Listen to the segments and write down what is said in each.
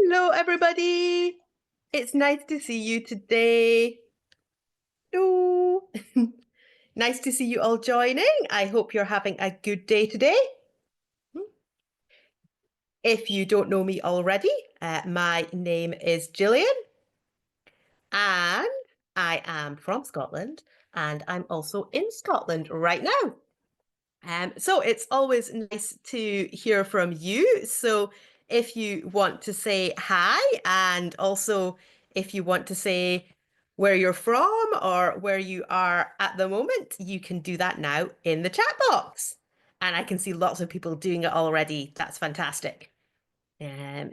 Hello, everybody. It's nice to see you today. Hello. Nice to see you all joining. I hope you're having a good day today. If you don't know me already, my name is Gillian and I am from Scotland and I'm also in Scotland right now. So it's always nice to hear from you. So if you want to say hi, and also if you want to say where you're from or where you are at the moment, you can do that now in the chat box. And I can see lots of people doing it already. That's fantastic.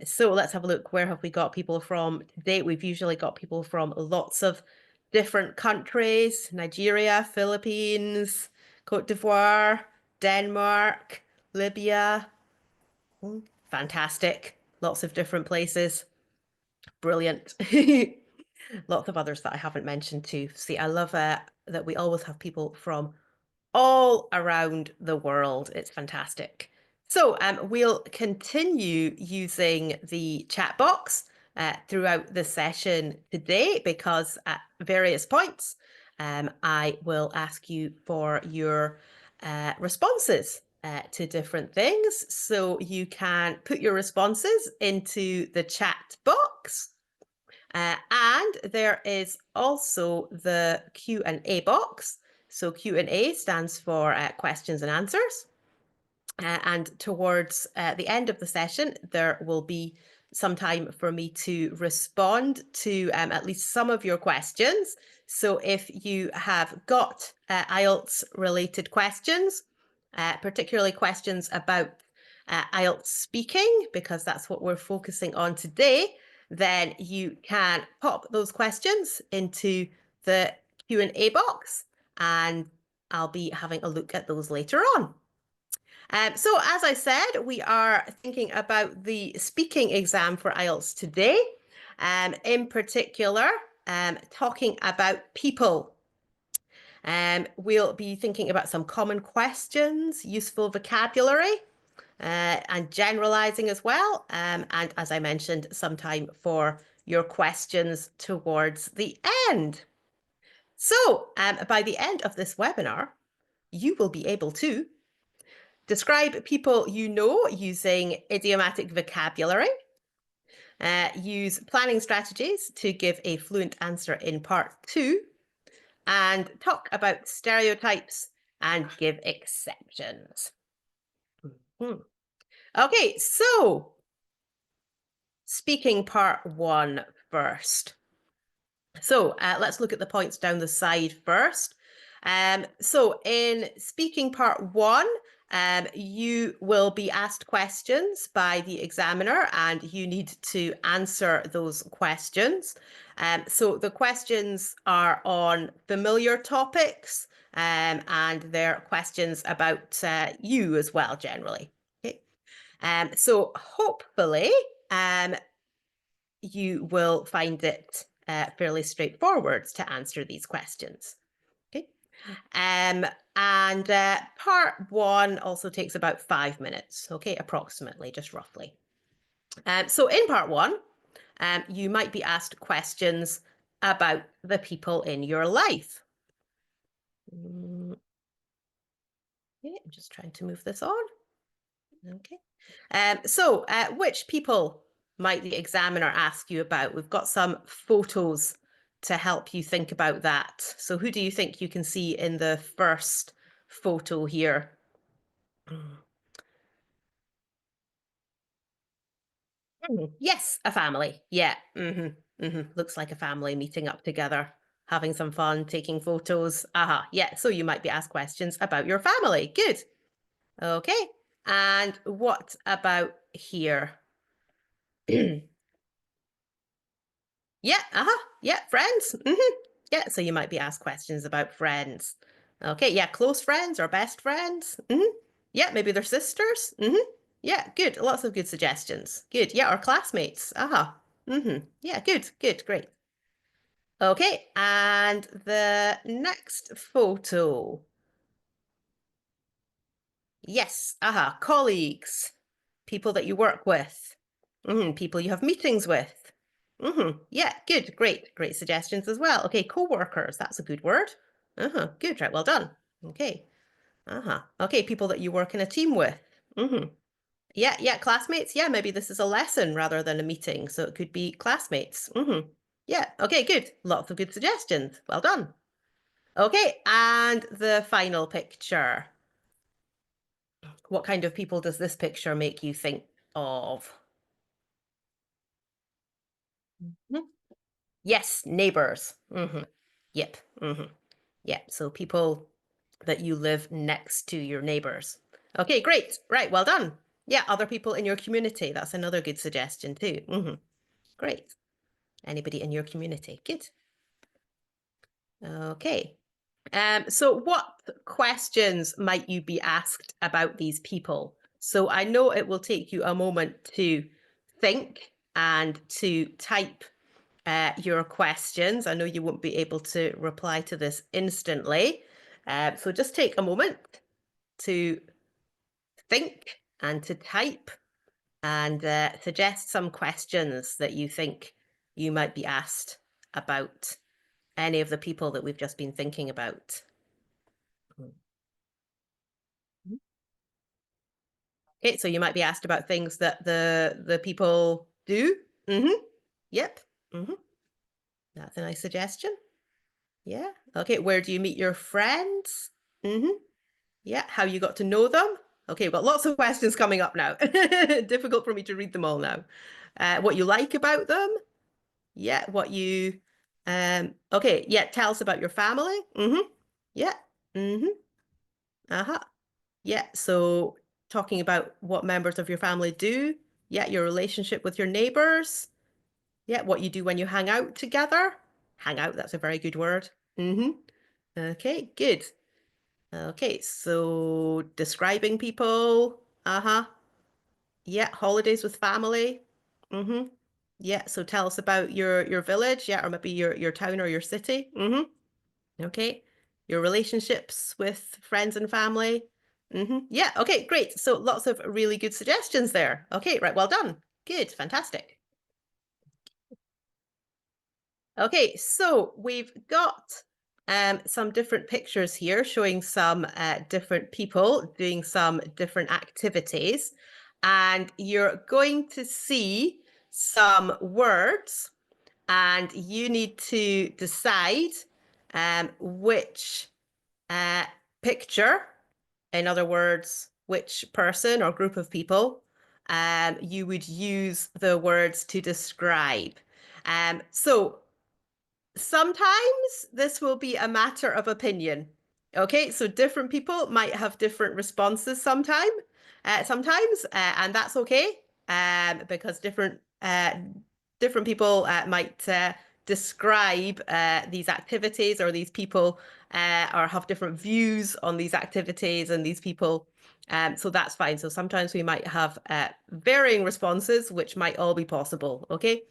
So let's have a look. Where have we got people from today? We've usually got people from lots of different countries: Nigeria, Philippines, Cote d'Ivoire, Denmark, Libya. Fantastic. Lots of different places. Brilliant. Lots of others that I haven't mentioned too. See, I love that we always have people from all around the world. It's fantastic. So we'll continue using the chat box throughout the session today because at various points I will ask you for your responses to different things. So you can put your responses into the chat box. And there is also the Q&A box. So Q&A stands for questions and answers. And towards the end of the session, there will be some time for me to respond to at least some of your questions. So if you have got IELTS related questions, particularly questions about IELTS speaking, because that's what we're focusing on today, then you can pop those questions into the Q&A box and I'll be having a look at those later on. So as I said, we are thinking about the speaking exam for IELTS today, in particular, talking about people. We'll be thinking about some common questions, useful vocabulary, and generalizing as well. And as I mentioned, some time for your questions towards the end. So by the end of this webinar, you will be able to describe people you know using idiomatic vocabulary, use planning strategies to give a fluent answer in part 2, and talk about stereotypes and give exceptions. Okay, so speaking part 1 first. So let's look at the points down the side first. So in speaking part 1, you will be asked questions by the examiner and you need to answer those questions. So the questions are on familiar topics and they're questions about you as well, generally. Okay. So hopefully you will find it fairly straightforward to answer these questions. Okay. And part 1 also takes about 5 minutes, okay, approximately, just roughly. So in part 1, you might be asked questions about the people in your life. Okay, I'm just trying to move this on. Okay. So which people might the examiner ask you about? We've got some photos to help you think about that. So who do you think you can see in the first photo here? Yes, a family. Yeah. Looks like a family meeting up together, having some fun, taking photos. Aha. Yeah. So you might be asked questions about your family. Good. Okay. And what about here? Yeah, yeah, friends. Yeah, so you might be asked questions about friends. Okay, yeah, close friends or best friends. Yeah, maybe they're sisters. Yeah, good. Lots of good suggestions. Good. Yeah, or classmates. Yeah, good, great. Okay, and the next photo. Yes, colleagues, people that you work with. People you have meetings with. Yeah, good, great suggestions as well. Okay, co-workers, that's a good word. Good, right, well done. Okay. Okay, people that you work in a team with. Yeah, classmates. Yeah, maybe this is a lesson rather than a meeting, so it could be classmates. Yeah, okay, good. Lots of good suggestions. Well done. Okay, and the final picture. What kind of people does this picture make you think of? Mhm. Yes, neighbors. Yep. Yeah, so people that you live next to your neighbors. Okay, great. Right, well done. Yeah, other people in your community. That's another good suggestion too. Great. Anybody in your community. Good. Okay. So what questions might you be asked about these people? So I know it will take you a moment to think and to type your questions. I know you won't be able to reply to this instantly. So just take a moment to think and to type and suggest some questions that you think you might be asked about any of the people that we've just been thinking about. Okay, so you might be asked about things that the people do. Yep. That's a nice suggestion. Yeah. Okay, where do you meet your friends? Yeah, how you got to know them. Okay, we've got lots of questions coming up now. Difficult for me to read them all now. What you like about them. Yeah, what you okay, yeah, tell us about your family. Yeah. Uh-huh. Yeah, so talking about what members of your family do. Yeah, your relationship with your neighbors. Yeah, what you do when you hang out together. Hang out, that's a very good word. Okay, good. Okay, so describing people. Yeah, holidays with family. Yeah, so tell us about your village, yeah, or maybe your town or your city. Okay. Your relationships with friends and family. Yeah, okay, great. So lots of really good suggestions there. Okay, right, well done. Good, fantastic. Okay, so we've got some different pictures here showing some different people doing some different activities. And you're going to see some words, and you need to decide which uh, picture, in other words, which person or group of people you would use the words to describe. So sometimes this will be a matter of opinion. Okay, so different people might have different responses sometimes, and that's okay, because different people might describe these activities or these people, or have different views on these activities and these people. So that's fine. So sometimes we might have varying responses, which might all be possible. Okay,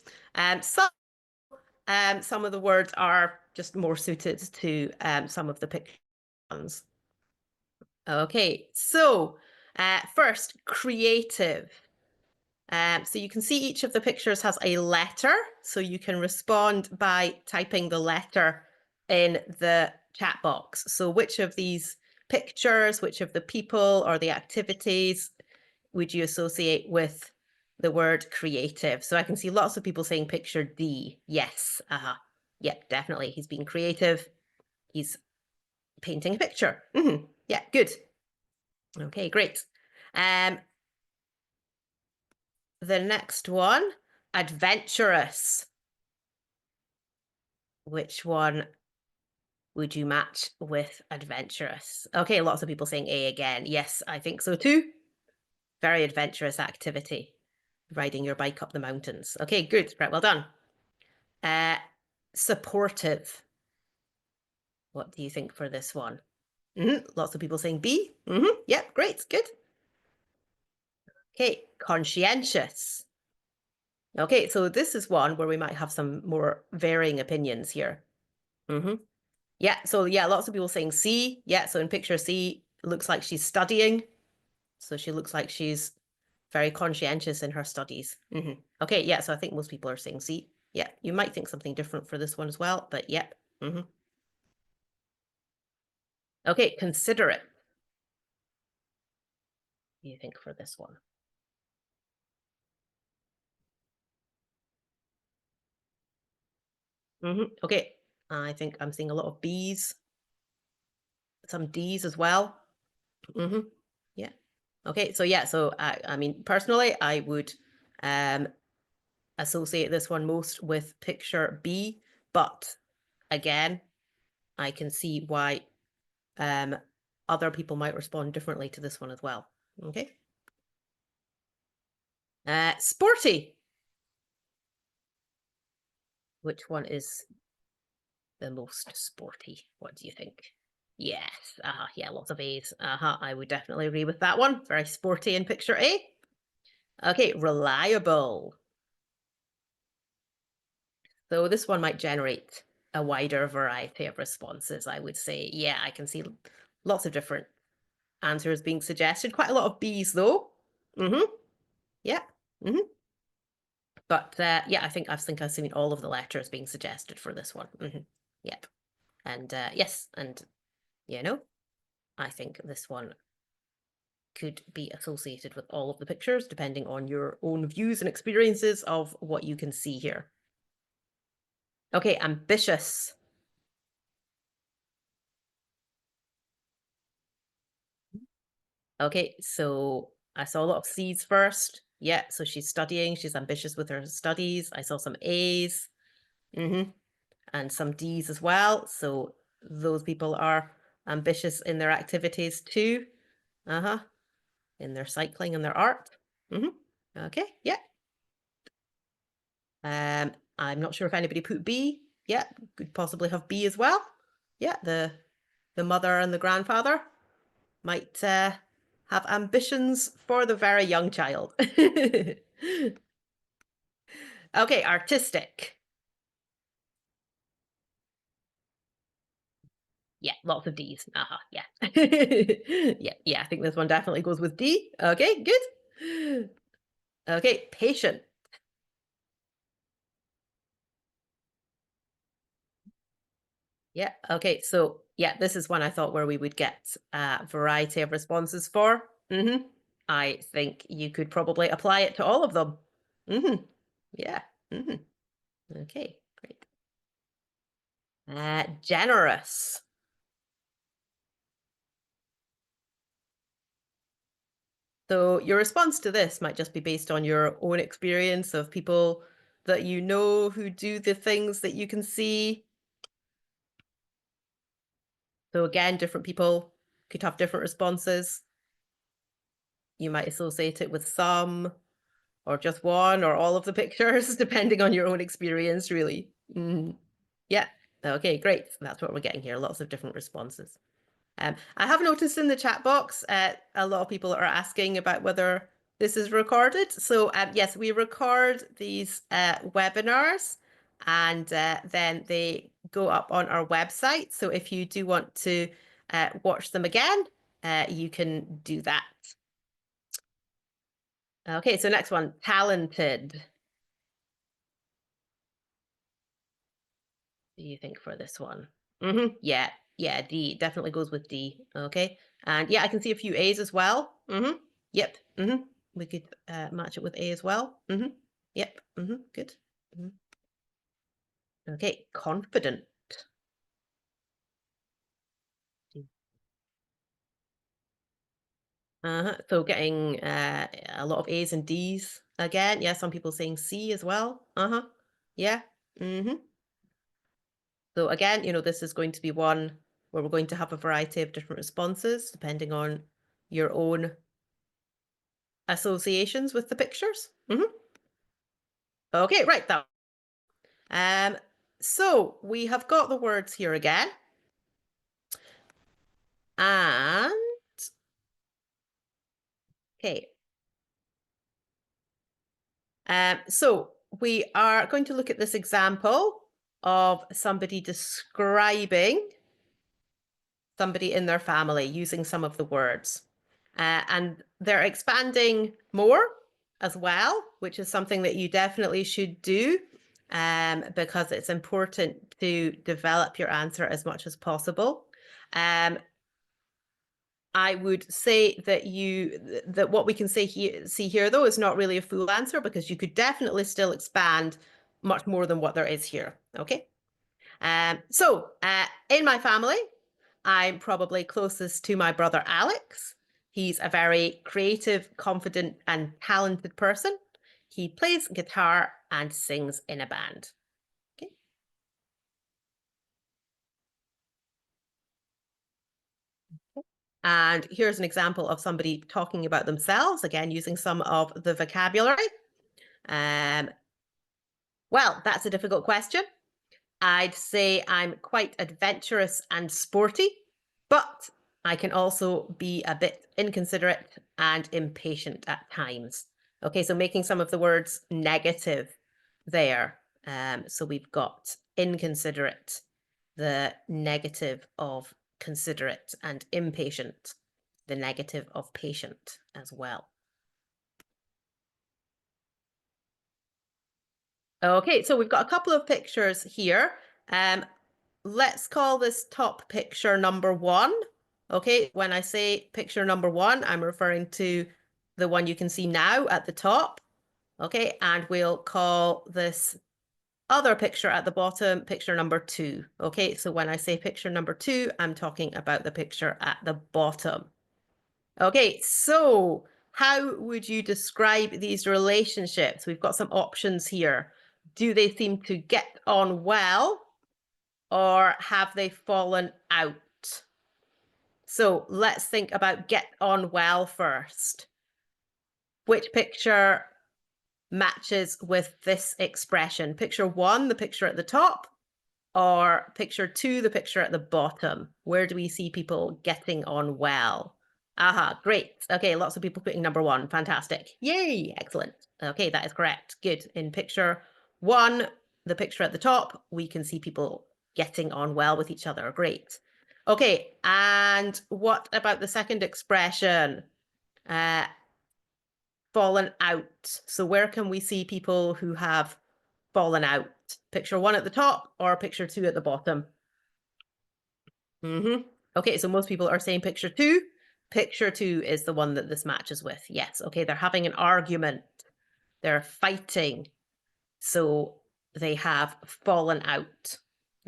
some of the words are just more suited to some of the picture ones. Okay, so first, creative. So you can see each of the pictures has a letter, so you can respond by typing the letter in the chat box. So which of these pictures, which of the people or the activities would you associate with the word creative? So I can see lots of people saying picture D. Yes. Yep, definitely. He's being creative. He's painting a picture. Yeah, good. Okay, great. The next one, adventurous. Which one would you match with adventurous? Okay, lots of people saying A again. Yes, I think so too. Very adventurous activity. Riding your bike up the mountains. Okay, good. Right, well done. Supportive. What do you think for this one? Lots of people saying B. Yep, great, good. Okay, conscientious. Okay, so this is one where we might have some more varying opinions here. Yeah, so yeah, lots of people saying C. Yeah, so in picture C, it looks like she's studying. So she looks like she's very conscientious in her studies. Okay, yeah, so I think most people are saying C. Yeah, you might think something different for this one as well, but yep. Okay, considerate. What do you think for this one? Okay, I think I'm seeing a lot of B's, some D's as well. Yeah. Okay, so yeah, so I mean, personally, I would associate this one most with picture B, but again, I can see why other people might respond differently to this one as well. Okay. Sporty. Which one is the most sporty? What do you think? Yes. Yeah, lots of A's. I would definitely agree with that one. Very sporty in picture A. Okay, reliable. So this one might generate a wider variety of responses, I would say. Yeah, I can see lots of different answers being suggested. Quite a lot of B's though. Yeah. But yeah, I think I've seen all of the letters being suggested for this one. Yep. And yes, and you know, I think this one could be associated with all of the pictures, depending on your own views and experiences of what you can see here. Okay, ambitious. Okay, so I saw a lot of C's first. Yeah, so she's studying, she's ambitious with her studies. I saw some A's, and some D's as well. So those people are ambitious in their activities too. In their cycling and their art. Okay, yeah. I'm not sure if anybody put B. Yeah, could possibly have B as well. Yeah, the mother and the grandfather might have ambitions for the very young child. Okay, artistic. Yeah, lots of D's. Yeah. Yeah, I think this one definitely goes with D. Okay, good. Okay, patient. Yeah, okay, so yeah, this is one I thought where we would get a variety of responses for. I think you could probably apply it to all of them. Yeah. Okay, great. Generous. So your response to this might just be based on your own experience of people that you know who do the things that you can see. So again, different people could have different responses. You might associate it with some, or just one, or all of the pictures, depending on your own experience, really. Yeah. Okay, great. That's what we're getting here. Lots of different responses. I have noticed in the chat box, a lot of people are asking about whether this is recorded. So yes, we record these webinars, and then they go up on our website. So if you do want to watch them again, you can do that. Okay, so next one, talented. What do you think for this one? Yeah, yeah, D definitely goes with D. Okay, and yeah, I can see a few A's as well. Yep. We could match it with A as well. Yep. Good. Okay, confident. So getting a lot of A's and D's again. Yeah, some people saying C as well. Yeah. So again, this is going to be one where we're going to have a variety of different responses depending on your own associations with the pictures. Okay, right. So we have got the words here again. And okay. So we are going to look at this example of somebody describing somebody in their family using some of the words. And they're expanding more as well, which is something that you definitely should do because it's important to develop your answer as much as possible. I would say that what we can see here though is not really a full answer, because you could definitely still expand much more than what there is here. Okay. In my family, I'm probably closest to my brother Alex. He's a very creative, confident, and talented person. He plays guitar and sings in a band. Okay. And here's an example of somebody talking about themselves, again, using some of the vocabulary. Well, that's a difficult question. I'd say I'm quite adventurous and sporty, but I can also be a bit inconsiderate and impatient at times. Okay, so making some of the words negative there. So we've got inconsiderate, the negative of considerate, and impatient, the negative of patient as well. Okay, so we've got a couple of pictures here. Let's call this top picture number 1. Okay, when I say picture number 1, I'm referring to the one you can see now at the top. Okay, and we'll call this other picture at the bottom picture number 2. Okay, so when I say picture number 2, I'm talking about the picture at the bottom. Okay, so how would you describe these relationships? We've got some options here. Do they seem to get on well, or have they fallen out? So let's think about get on well first. Which picture matches with this expression? Picture 1, the picture at the top, or picture 2, the picture at the bottom? Where do we see people getting on well? Aha, great. Okay, lots of people putting number 1. Fantastic. Yay, excellent. Okay, that is correct. Good. In picture 1, the picture at the top, we can see people getting on well with each other. Great. Okay, and what about the second expression? Fallen out. So where can we see people who have fallen out? Picture 1 at the top or picture 2 at the bottom? Okay, so most people are saying picture 2. Picture 2 is the one that this matches with. Yes, okay, they're having an argument. They're fighting. So they have fallen out.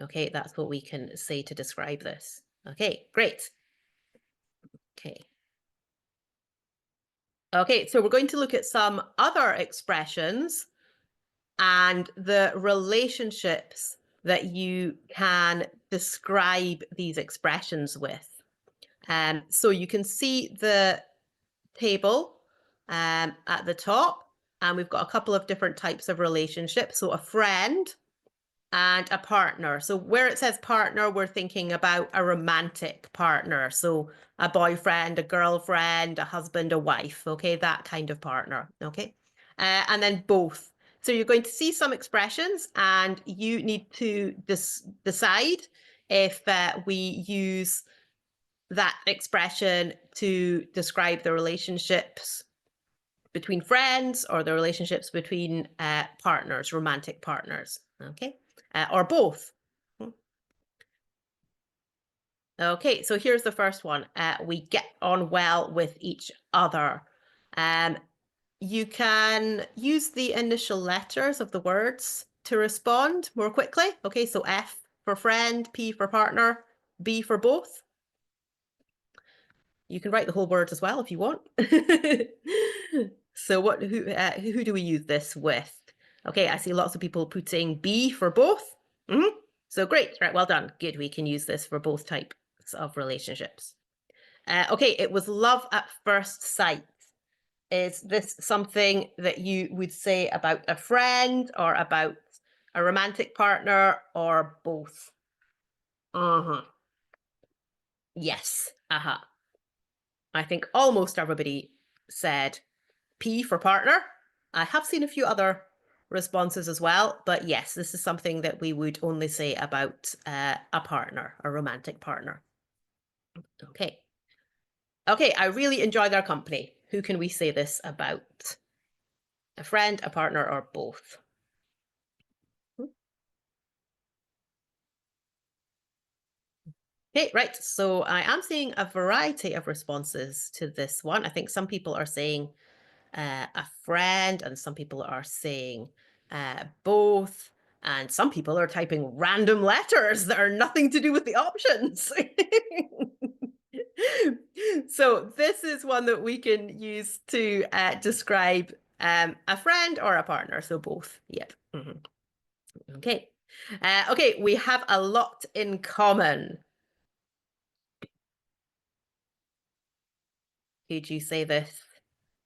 Okay, that's what we can say to describe this. Okay, great. Okay. Okay, so we're going to look at some other expressions and the relationships that you can describe these expressions with. So you can see the table at the top, and we've got a couple of different types of relationships. So a friend and a partner. So where it says partner, we're thinking about a romantic partner. So a boyfriend, a girlfriend, a husband, a wife. Okay, that kind of partner. Okay, and then both. So you're going to see some expressions, and you need to decide if we use that expression to describe the relationships between friends or the relationships between partners, romantic partners, okay? Or both. Okay, so here's the first one. We get on well with each other. You can use the initial letters of the words to respond more quickly. Okay, so F for friend, P for partner, B for both. You can write the whole word as well if you want. So who do we use this with? Okay, I see lots of people putting B for both. So great, right, well done. Good, we can use this for both types of relationships. Okay, it was love at first sight. Is this something that you would say about a friend or about a romantic partner or both? Yes. I think almost everybody said P for partner. I have seen a few other responses as well, but yes, this is something that we would only say about a partner, a romantic partner. Okay. Okay, I really enjoy their company. Who can we say this about? A friend, a partner, or both? Okay, right. So I am seeing a variety of responses to this one. I think some people are saying a friend, and some people are saying both, and some people are typing random letters that are nothing to do with the options. So this is one that we can use to describe a friend or a partner. So both. Yep. Okay. Okay, we have a lot in common. Could you say this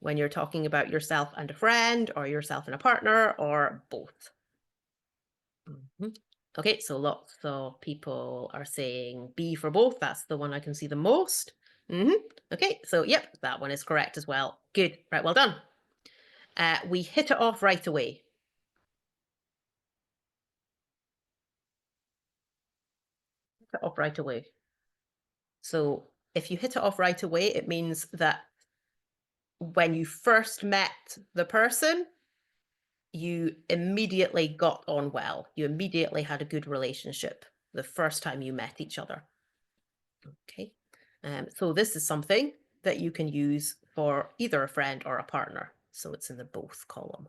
when you're talking about yourself and a friend, or yourself and a partner, or both? Okay, so lots of people are saying B for both. That's the one I can see the most. Okay, so yep, that one is correct as well. Good, right, well done. We hit it off right away. Hit it off right away. So if you hit it off right away, it means that when you first met the person, you immediately got on well. You immediately had a good relationship the first time you met each other. Okay. So this is something that you can use for either a friend or a partner. So it's in the both column.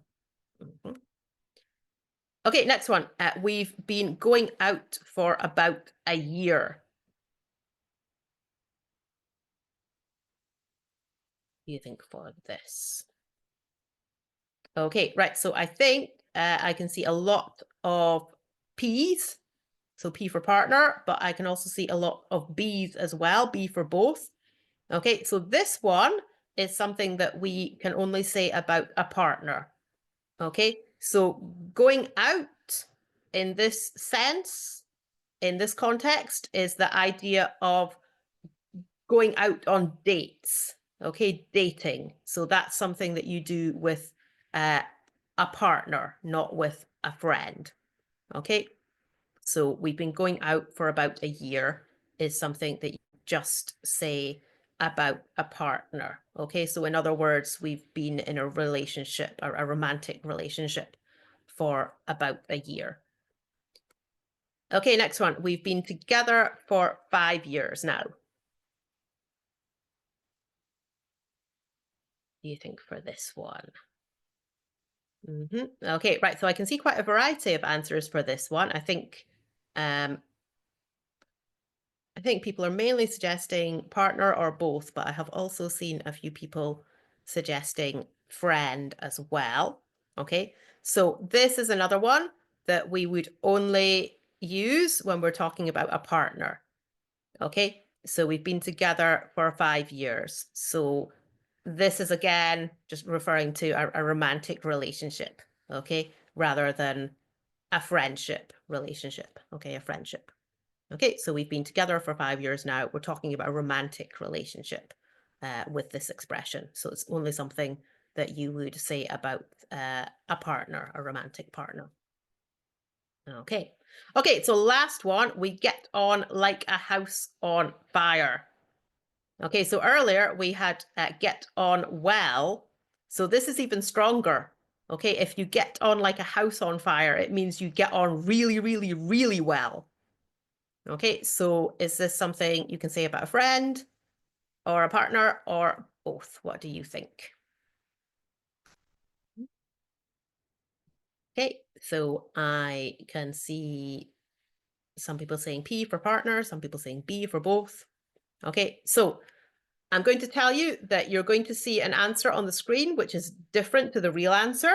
Okay, next one. We've been going out for about a year. What do you think for this? Okay, right. So I think I can see a lot of P's. So P for partner, but I can also see a lot of B's as well, B for both. Okay, so this one is something that we can only say about a partner. Okay, so going out in this sense, in this context, is the idea of going out on dates. Okay, dating. So that's something that you do with a partner, not with a friend. Okay, so we've been going out for about a year is something that you just say about a partner. Okay, so in other words, we've been in a relationship, a romantic relationship for about a year. Okay, next one. We've been together for 5 years now. What do you think for this one? Okay, right. So I can see quite a variety of answers for this one. I think people are mainly suggesting partner or both, but I have also seen a few people suggesting friend as well. Okay, so this is another one that we would only use when we're talking about a partner. Okay, so we've been together for 5 years. So this is again just referring to a romantic relationship, okay, rather than a friendship relationship. Okay, a friendship. Okay, so we've been together for 5 years now. We're talking about a romantic relationship with this expression. So it's only something that you would say about a partner, a romantic partner. Okay. Okay, so last one, we get on like a house on fire. Okay, so earlier we had get on well. So this is even stronger. Okay, if you get on like a house on fire, it means you get on really, really, really well. Okay, so is this something you can say about a friend or a partner or both? What do you think? Okay, so I can see some people saying P for partner, some people saying B for both. Okay, so I'm going to tell you that you're going to see an answer on the screen which is different to the real answer.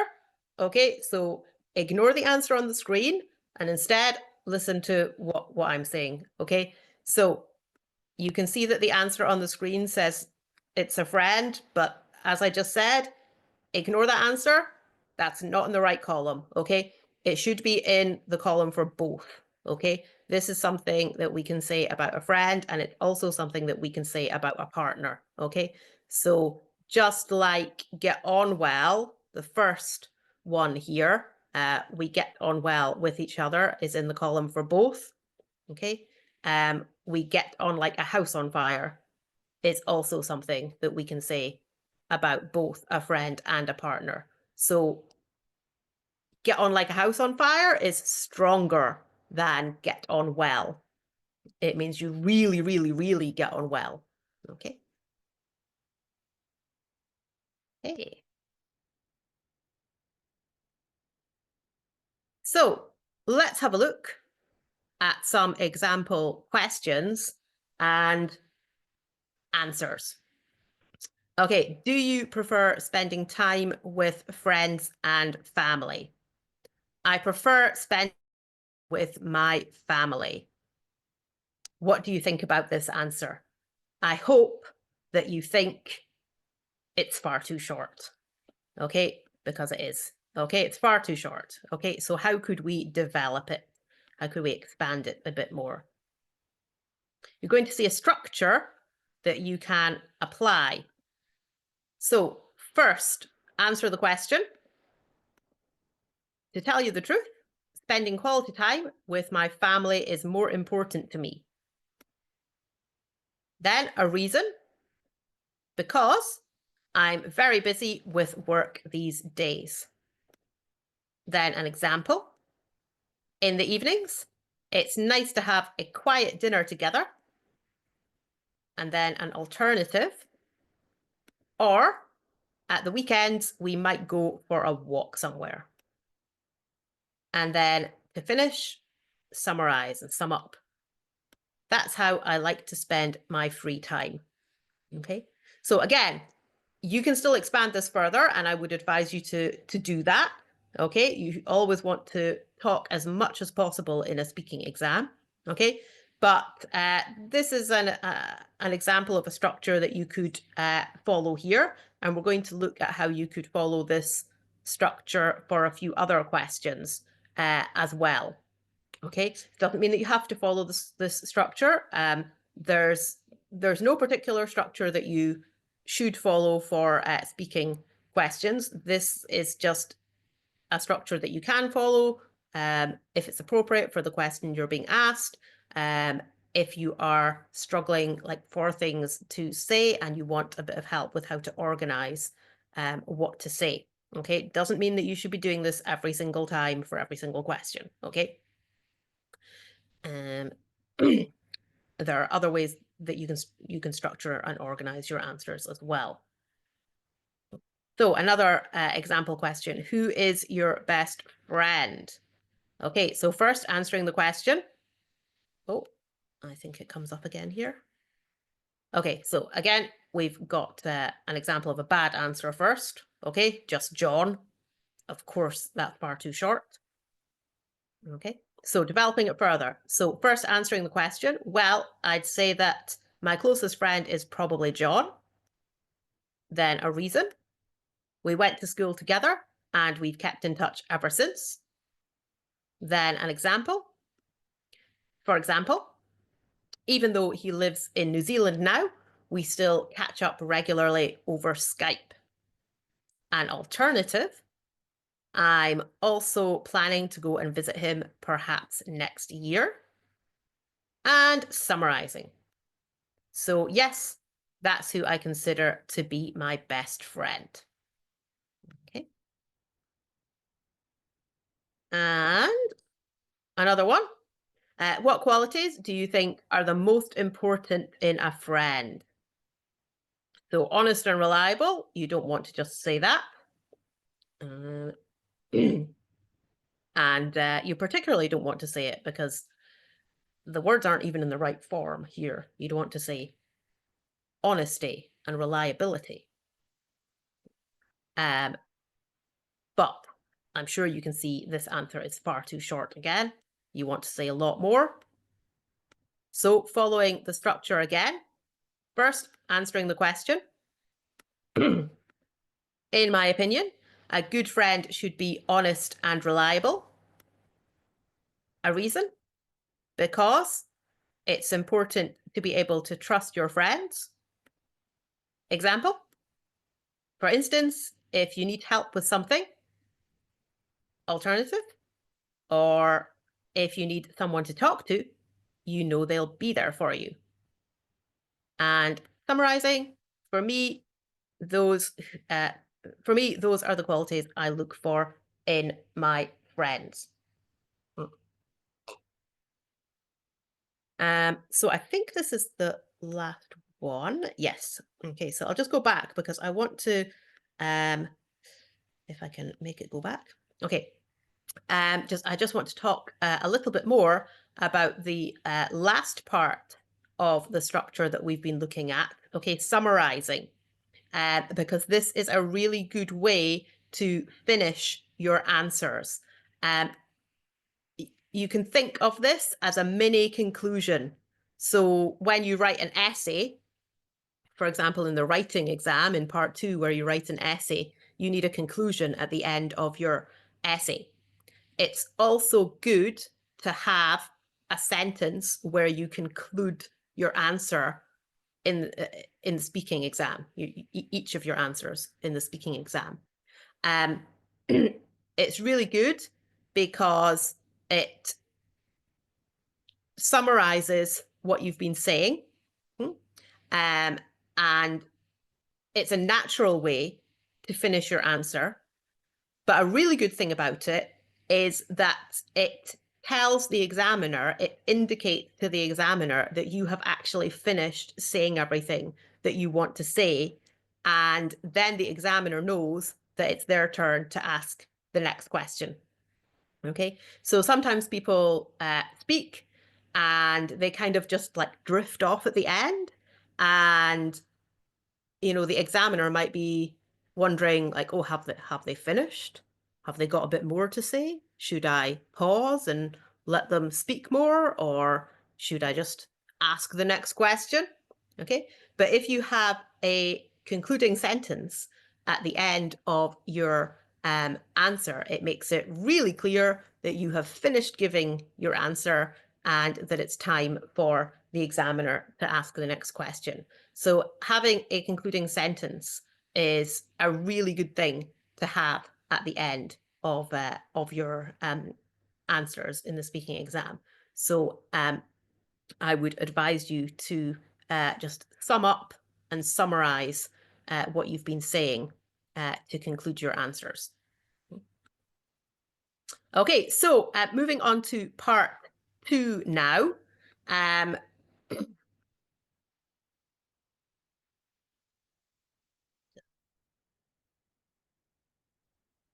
Okay, so ignore the answer on the screen and instead listen to what I'm saying. Okay, so you can see that the answer on the screen says it's a friend, but as I just said, ignore that answer. That's not in the right column, okay? It should be in the column for both, okay? This is something that we can say about a friend, and it's also something that we can say about a partner, okay? So just like get on well, the first one here, we get on well with each other is in the column for both, okay? We get on like a house on fire is also something that we can say about both a friend and a partner. So get on like a house on fire is stronger than get on well. It means you really, really, really get on well. Okay. Hey. So let's have a look at some example questions and answers. Okay, do you prefer spending time with friends and family? I prefer spending with my family. What do you think about this answer? I hope that you think it's far too short. Okay, because it is. Okay, it's far too short. Okay, so how could we develop it? How could we expand it a bit more? You're going to see a structure that you can apply. So first, answer the question. To tell you the truth, spending quality time with my family is more important to me. Then a reason, because I'm very busy with work these days. Then an example, in the evenings, it's nice to have a quiet dinner together. And then an alternative, or at the weekends, we might go for a walk somewhere. And then to finish, summarize and sum up. That's how I like to spend my free time. Okay. So again, you can still expand this further, and I would advise you to do that. Okay. You always want to talk as much as possible in a speaking exam. Okay. But this is an example of a structure that you could follow here. And we're going to look at how you could follow this structure for a few other questions as well. Okay, doesn't mean that you have to follow this structure. There's no particular structure that you should follow for speaking questions. This is just a structure that you can follow if it's appropriate for the question you're being asked. If you are struggling like for things to say and you want a bit of help with how to organize what to say. Okay, it doesn't mean that you should be doing this every single time for every single question. Okay. There are other ways that you can structure and organize your answers as well. So another example question, who is your best friend? Okay, so first answering the question. Oh, I think it comes up again here. Okay, so again, we've got an example of a bad answer first. Okay, just John. Of course, that's far too short. Okay, so developing it further. So first answering the question, well, I'd say that my closest friend is probably John. Then a reason, we went to school together and we've kept in touch ever since. Then an example, for example, even though he lives in New Zealand now, we still catch up regularly over Skype. An alternative, I'm also planning to go and visit him perhaps next year. And summarizing. So yes, that's who I consider to be my best friend. Okay. And another one. What qualities do you think are the most important in a friend? So honest and reliable, you don't want to just say that. And you particularly don't want to say it because the words aren't even in the right form here. You don't want to say honesty and reliability. But I'm sure you can see this answer is far too short again. You want to say a lot more. So following the structure again, first answering the question. In my opinion, a good friend should be honest and reliable. A reason? Because it's important to be able to trust your friends. Example? For instance, if you need help with something. Alternative? Or if you need someone to talk to, you know they'll be there for you. And summarizing, for me, those for me, those are the qualities I look for in my friends. So I think this is the last one. Yes. Okay, so I'll just go back because I want to, if I can make it go back. Okay. I just want to talk a little bit more about the last part of the structure that we've been looking at. Okay, summarizing, because this is a really good way to finish your answers. Um, you can think of this as a mini conclusion. So when you write an essay, for example, in the writing exam in part 2, where you write an essay, you need a conclusion at the end of your essay. It's also good to have a sentence where you conclude your answer in the speaking exam, each of your answers in the speaking exam. It's really good because it summarizes what you've been saying, and it's a natural way to finish your answer. But a really good thing about it is that it tells the examiner, it indicates to the examiner that you have actually finished saying everything that you want to say. And then the examiner knows that it's their turn to ask the next question. Okay, so sometimes people speak and they kind of just like drift off at the end, and the examiner might be wondering like, oh, have they finished? Have they got a bit more to say? Should I pause and let them speak more, or should I just ask the next question? Okay, but if you have a concluding sentence at the end of your answer, it makes it really clear that you have finished giving your answer and that it's time for the examiner to ask the next question. So having a concluding sentence is a really good thing to have at the end of your answers in the speaking exam. So I would advise you to just sum up and summarize what you've been saying to conclude your answers. Okay, so moving on to part 2 now.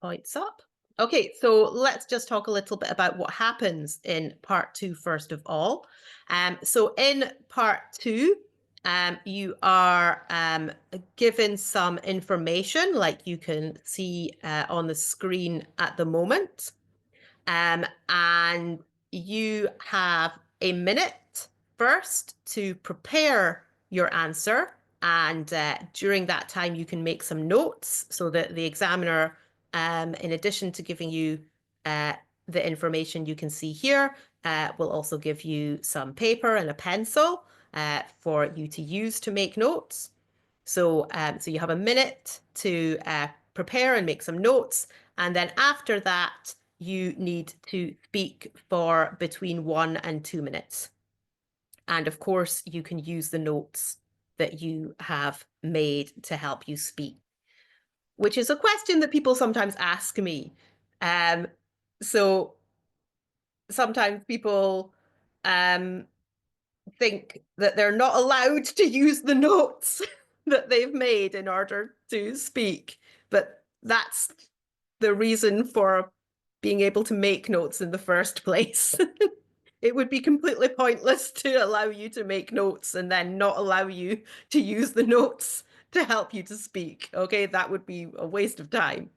Points up. Okay, so let's just talk a little bit about what happens in part 2 first of all. So in part 2, you are given some information like you can see on the screen at the moment. And you have a minute first to prepare your answer. And during that time, you can make some notes so that the examiner, in addition to giving you the information you can see here, will also give you some paper and a pencil for you to use to make notes. So you have a minute to prepare and make some notes. And then after that, you need to speak for between 1 and 2 minutes. And of course, you can use the notes that you have made to help you speak, which is a question that people sometimes ask me. So sometimes people think that they're not allowed to use the notes that they've made in order to speak. But that's the reason for being able to make notes in the first place. It would be completely pointless to allow you to make notes and then not allow you to use the notes to help you to speak. Okay, that would be a waste of time.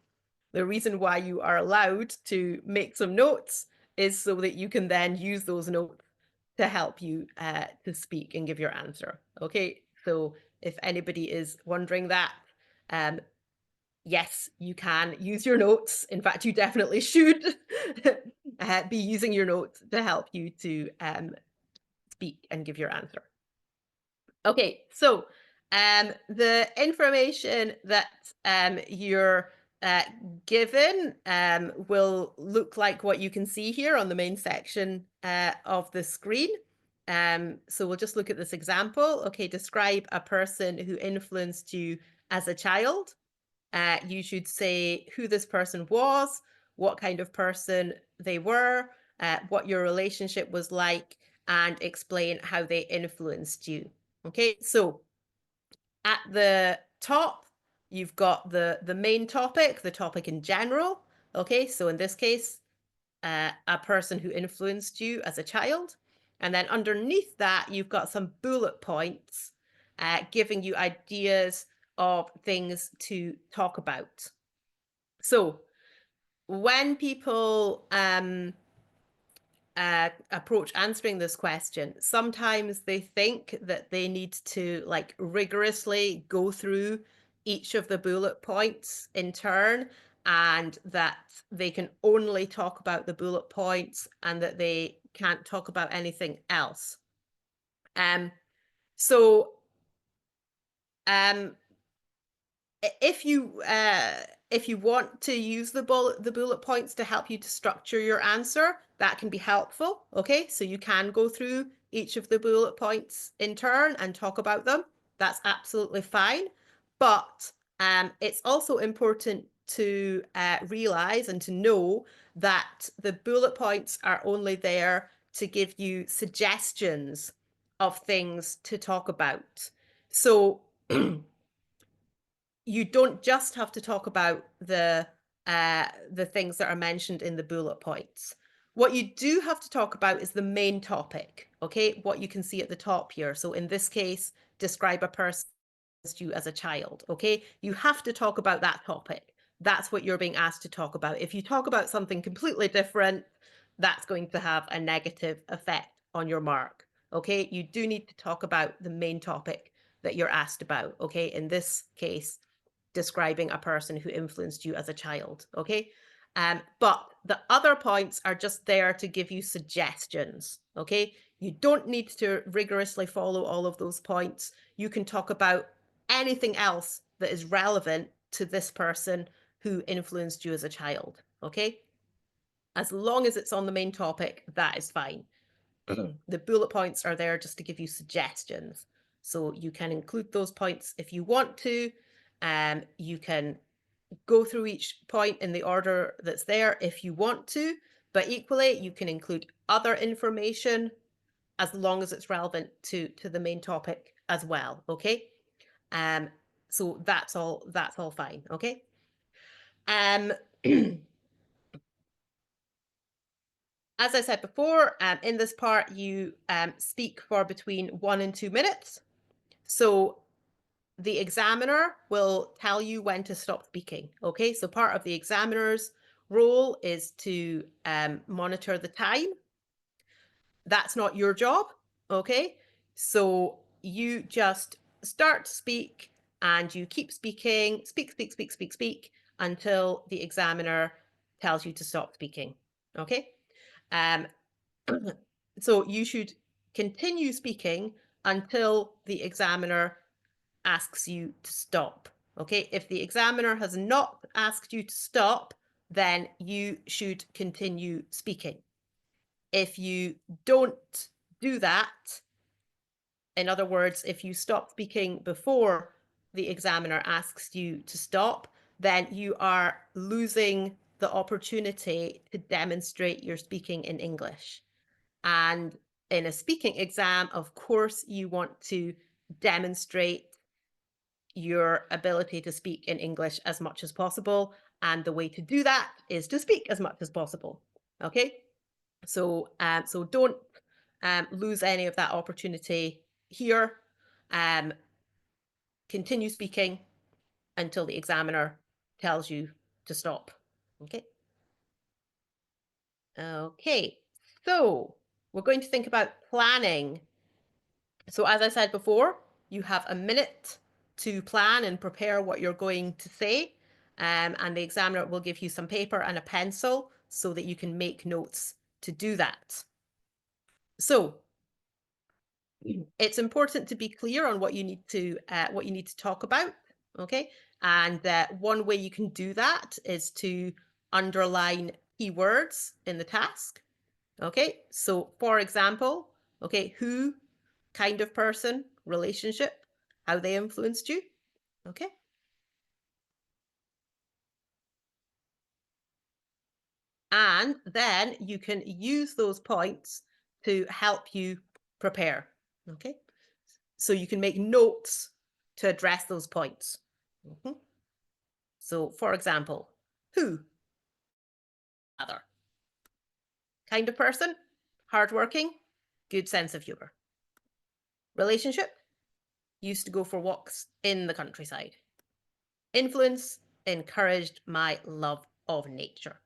The reason why you are allowed to make some notes is so that you can then use those notes to help you to speak and give your answer. Okay, so if anybody is wondering that, yes, you can use your notes. In fact, you definitely should be using your notes to help you to speak and give your answer. Okay, so the information that you're given will look like what you can see here on the main section of the screen. So we'll just look at this example. Okay, describe a person who influenced you as a child. You should say who this person was, what kind of person they were, what your relationship was like, and explain how they influenced you. Okay, so at the top, you've got the main topic, the topic in general. Okay, so in this case, a person who influenced you as a child. And then underneath that, you've got some bullet points giving you ideas of things to talk about. So when people approach answering this question, sometimes they think that they need to like rigorously go through each of the bullet points in turn, and that they can only talk about the bullet points and that they can't talk about anything else. So um, if you want to use the bullet points to help you to structure your answer, that can be helpful. Okay, so you can go through each of the bullet points in turn and talk about them. That's absolutely fine. But it's also important to realize and to know that the bullet points are only there to give you suggestions of things to talk about. So you don't just have to talk about the things that are mentioned in the bullet points. What you do have to talk about is the main topic, okay? What you can see at the top here. So in this case, describe a person you as a child, okay? You have to talk about that topic. That's what you're being asked to talk about. If you talk about something completely different, that's going to have a negative effect on your mark, okay? You do need to talk about the main topic that you're asked about, okay? In this case, describing a person who influenced you as a child, okay? But the other points are just there to give you suggestions, okay? You don't need to rigorously follow all of those points. You can talk about anything else that is relevant to this person who influenced you as a child, okay? As long as it's on the main topic, that is fine. The bullet points are there just to give you suggestions. So you can include those points if you want to. You can go through each point in the order that's there if you want to, but equally you can include other information as long as it's relevant to the main topic as well, okay? So that's all fine, okay? As I said before, in this part, you speak for between 1 and 2 minutes. So the examiner will tell you when to stop speaking. Okay, so part of the examiner's role is to monitor the time. That's not your job. Okay, so you just start to speak and you keep speaking, speak until the examiner tells you to stop speaking. Okay, um, so you should continue speaking until the examiner asks you to stop. Okay, if the examiner has not asked you to stop, then you should continue speaking. If you don't do that, in other words, if you stop speaking before the examiner asks you to stop, then you are losing the opportunity to demonstrate your speaking in English. And in a speaking exam, of course, you want to demonstrate your ability to speak in English as much as possible. And the way to do that is to speak as much as possible. Okay. So don't lose any of that opportunity here. Continue speaking until the examiner tells you to stop. Okay. Okay. So we're going to think about planning. So as I said before, you have a minute to plan and prepare what you're going to say. And the examiner will give you some paper and a pencil so that you can make notes to do that. So it's important to be clear on what you need to talk about. Okay, and one way you can do that is to underline keywords in the task. Okay, so for example, okay, who, kind of person, relationship, how they influenced you. Okay. And then you can use those points to help you prepare. Okay. So you can make notes to address those points. So, for example, who? Other. Kind of person, hardworking, good sense of humor. Relationship, used to go for walks in the countryside. Influence, encouraged my love of nature.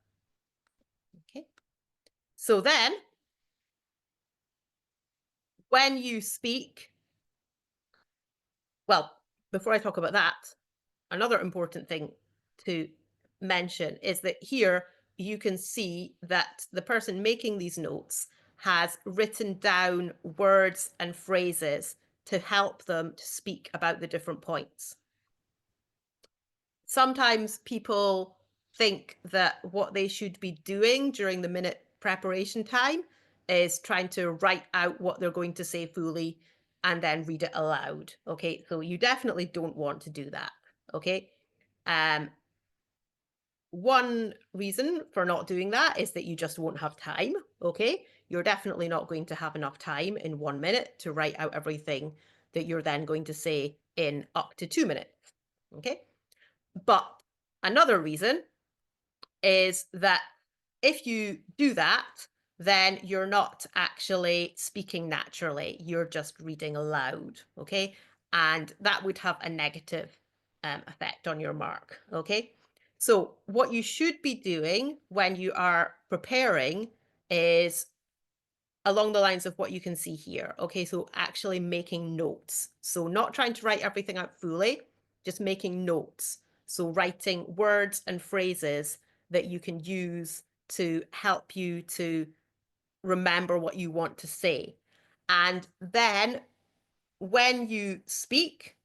Okay. So then, when you speak, well, before I talk about that, another important thing to mention is that here you can see that the person making these notes has written down words and phrases to help them to speak about the different points. Sometimes people think that what they should be doing during the minute preparation time is trying to write out what they're going to say fully and then read it aloud. Okay, so you definitely don't want to do that. Okay. Um, One reason for not doing that is that you just won't have time. Okay, you're definitely not going to have enough time in 1 minute to write out everything that you're then going to say in up to 2 minutes. Okay, but another reason is that if you do that, then you're not actually speaking naturally. You're just reading aloud. Okay, and that would have a negative effect on your mark. Okay, so what you should be doing when you are preparing is along the lines of what you can see here. Okay, so actually making notes. So not trying to write everything out fully, just making notes. So writing words and phrases that you can use to help you to remember what you want to say. And then when you speak,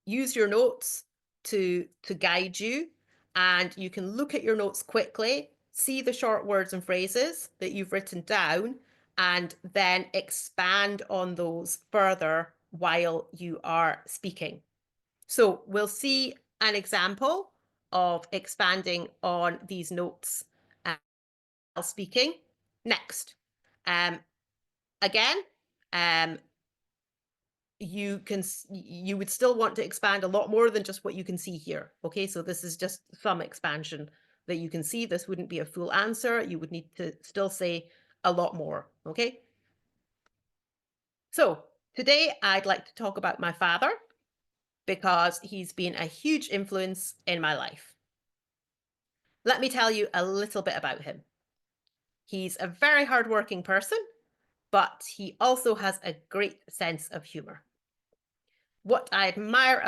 use your notes to guide you, and you can look at your notes quickly, see the short words and phrases that you've written down, and then expand on those further while you are speaking. So we'll see an example of expanding on these notes while speaking next. Um, Again, you would still want to expand a lot more than just what you can see here. Okay, so this is just some expansion that you can see. This wouldn't be a full answer. You would need to still say a lot more. Okay, so today I'd like to talk about my father because he's been a huge influence in my life. Let me tell you a little bit about him. He's a very hardworking person, but he also has a great sense of humor. What I admire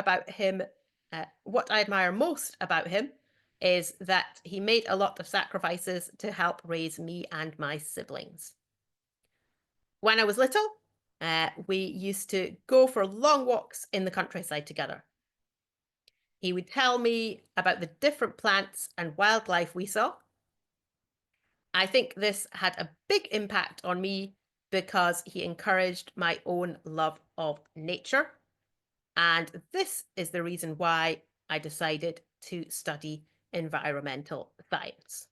most about him is that he made a lot of sacrifices to help raise me and my siblings. When I was little, we used to go for long walks in the countryside together. He would tell me about the different plants and wildlife we saw. I think this had a big impact on me because he encouraged my own love of nature. And this is the reason why I decided to study environmental science.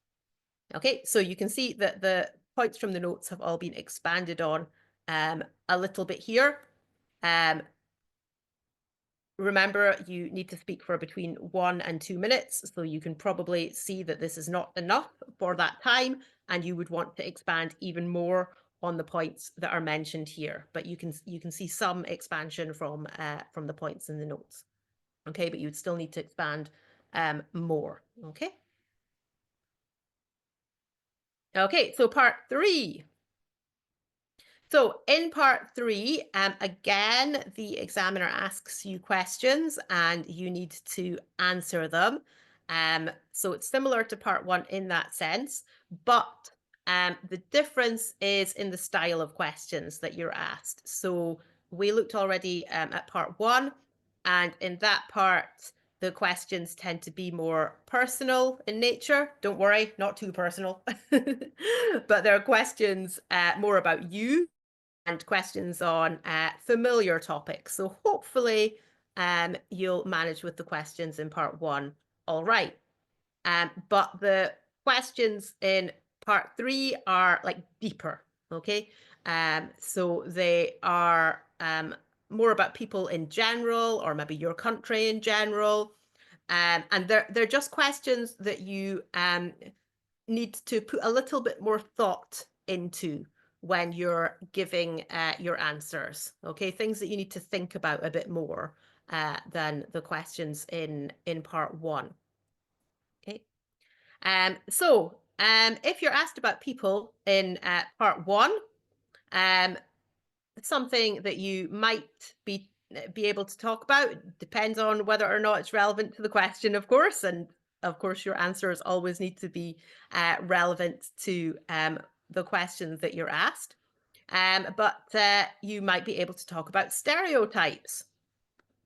Okay, so you can see that the points from the notes have all been expanded on a little bit here. Remember, you need to speak for between 1 and 2 minutes, so you can probably see that this is not enough for that time, and you would want to expand even more on the points that are mentioned here. But you can see some expansion from the points in the notes. Okay, but you'd still need to expand more. Okay. Okay, so part 3. So in part 3, again, the examiner asks you questions and you need to answer them. So it's similar to part 1 in that sense, but the difference is in the style of questions that you're asked. So we looked already at part 1, and in that part, the questions tend to be more personal in nature. Don't worry, not too personal, but there are questions more about you and questions on familiar topics. So hopefully you'll manage with the questions in part 1 all right. But the questions in part 3 are like deeper, okay? So they are more about people in general, or maybe your country in general. And they're just questions that you need to put a little bit more thought into when you're giving your answers, okay? Things that you need to think about a bit more than the questions in part 1, okay? So if you're asked about people in part 1, something that you might be able to talk about depends on whether or not it's relevant to the question, of course, and of course your answers always need to be relevant to the questions that you're asked. But you might be able to talk about stereotypes.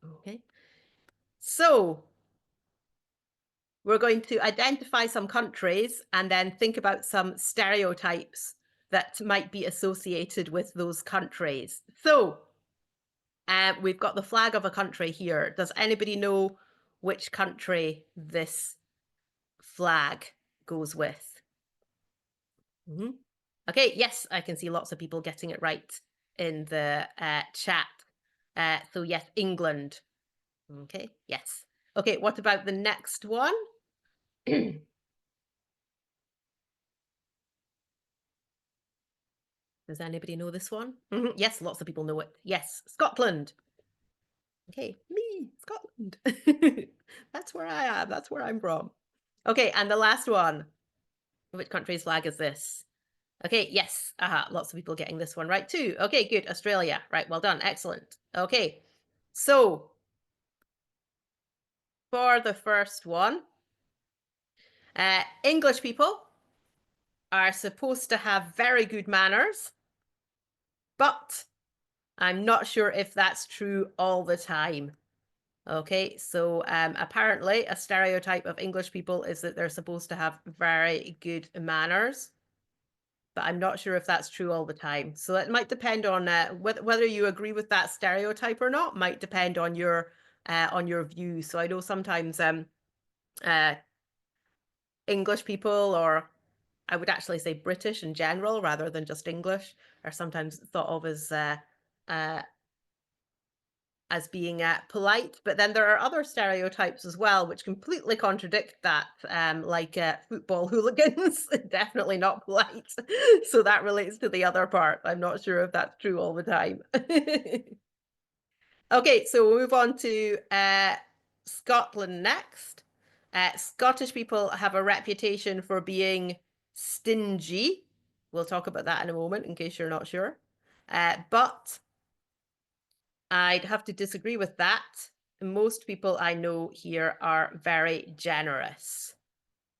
Okay, so we're going to identify some countries and then think about some stereotypes that might be associated with those countries. So we've got the flag of a country here. Does anybody know which country this flag goes with? Mm-hmm. Okay, yes, I can see lots of people getting it right in the chat. So yes, England. Okay, yes. Okay, what about the next one? Does anybody know this one? Mm-hmm. Yes, lots of people know it. Yes, Scotland. Okay, me, Scotland. That's where I am. That's where I'm from. Okay, and the last one. Which country's flag is this? Okay, yes. Lots of people getting this one right too. Okay, good. Australia. Right, well done. Excellent. Okay, so for the first one, English people are supposed to have very good manners, but I'm not sure if that's true all the time. Okay, so apparently a stereotype of English people is that they're supposed to have very good manners, but I'm not sure if that's true all the time. So it might depend on whether you agree with that stereotype or not. Might depend on your view. So I know sometimes uh, English people, or I would actually say British in general rather than just English, are sometimes thought of uh, as being polite, but then there are other stereotypes as well which completely contradict that, like football hooligans, definitely not polite. So that relates to the other part. I'm not sure if that's true all the time. Okay, so we'll move on to Scotland next. Scottish people have a reputation for being stingy. We'll talk about that in a moment in case you're not sure. But I'd have to disagree with that. Most people I know here are very generous.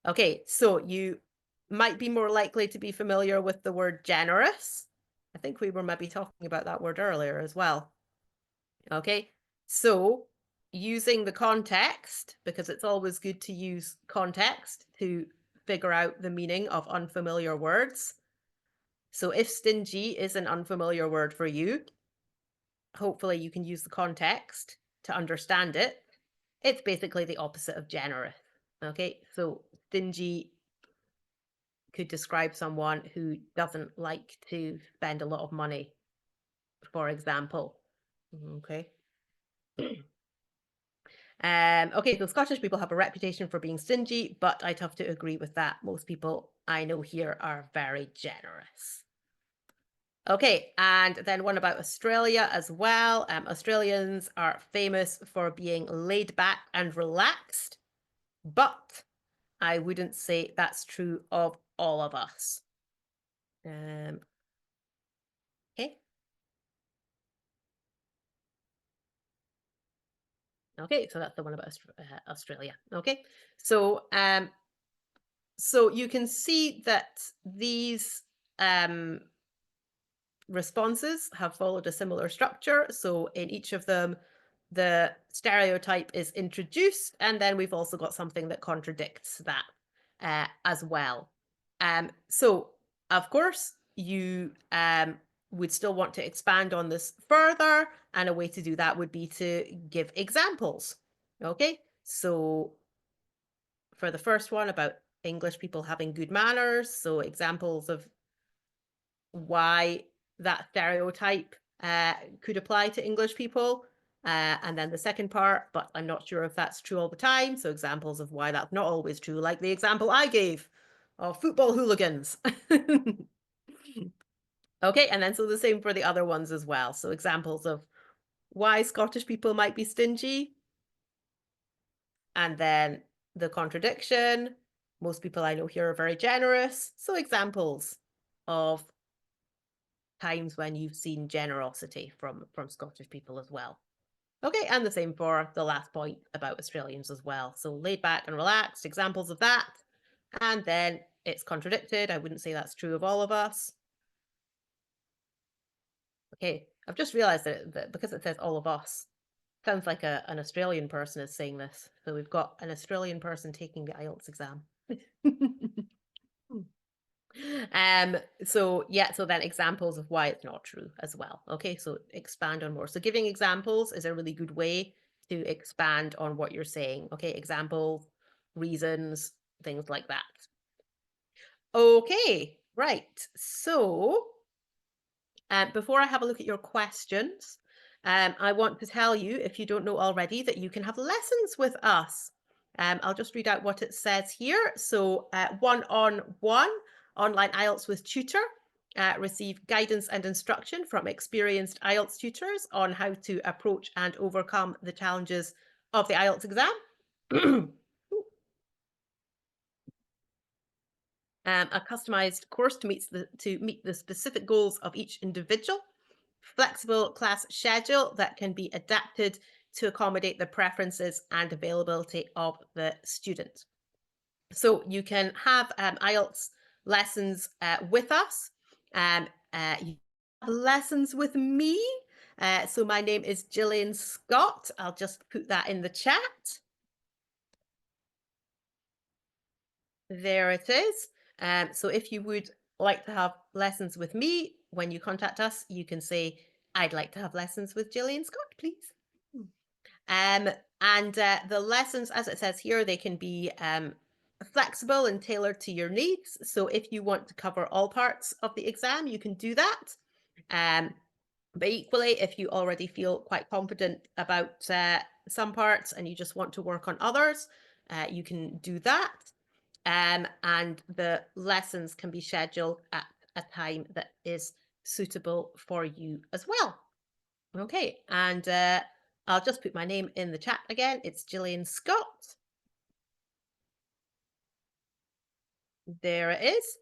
Okay, so you might be more likely to be familiar with the word generous. I think we were maybe talking about that word earlier as well. Okay, so using the context, because it's always good to use context to figure out the meaning of unfamiliar words. So if stingy is an unfamiliar word for you, hopefully you can use the context to understand it. It's basically the opposite of generous. Okay, so stingy could describe someone who doesn't like to spend a lot of money, for example. Okay. Okay, so Scottish people have a reputation for being stingy, but I'd have to agree with that. Most people I know here are very generous. Okay, and then one about Australia as well. Australians are famous for being laid back and relaxed, but I wouldn't say that's true of all of us. Okay. Okay, so that's the one about Australia. Okay, so so you can see that these responses have followed a similar structure. So in each of them, the stereotype is introduced, and then we've also got something that contradicts that as well. So of course, you would still want to expand on this further, and a way to do that would be to give examples. Okay, so for the first one about English people having good manners. So examples of why that stereotype could apply to English people. And then the second part, but I'm not sure if that's true all the time. So examples of why that's not always true, like the example I gave of football hooligans. Okay, and then so the same for the other ones as well. So examples of why Scottish people might be stingy. And then the contradiction. Most people I know here are very generous. So examples of times when you've seen generosity from Scottish people as well. Okay, and the same for the last point about Australians as well. So laid back and relaxed, examples of that. And then it's contradicted. I wouldn't say that's true of all of us. Okay, I've just realized that because it says all of us, sounds like an Australian person is saying this. So we've got an Australian person taking the IELTS exam. So yeah, so then examples of why it's not true as well. Okay, so expand on more. So giving examples is a really good way to expand on what you're saying. Okay, examples, reasons, things like that. Okay, right. So before I have a look at your questions, I want to tell you, if you don't know already, that you can have lessons with us. I'll just read out what it says here. So one-on-one online IELTS with tutor. Receive guidance and instruction from experienced IELTS tutors on how to approach and overcome the challenges of the IELTS exam. A customized course to meet the specific goals of each individual. Flexible class schedule that can be adapted to accommodate the preferences and availability of the student. So you can have IELTS lessons with us. You have lessons with me. So my name is Gillian Scott. I'll just put that in the chat. There it is. So if you would like to have lessons with me, when you contact us, you can say, I'd like to have lessons with Gillian Scott, please. And the lessons, as it says here, they can be flexible and tailored to your needs. So if you want to cover all parts of the exam, you can do that. But equally, if you already feel quite confident about some parts and you just want to work on others, you can do that. And the lessons can be scheduled at a time that is suitable for you as well. Okay, and I'll just put my name in the chat again. It's Gillian Scott. There it is.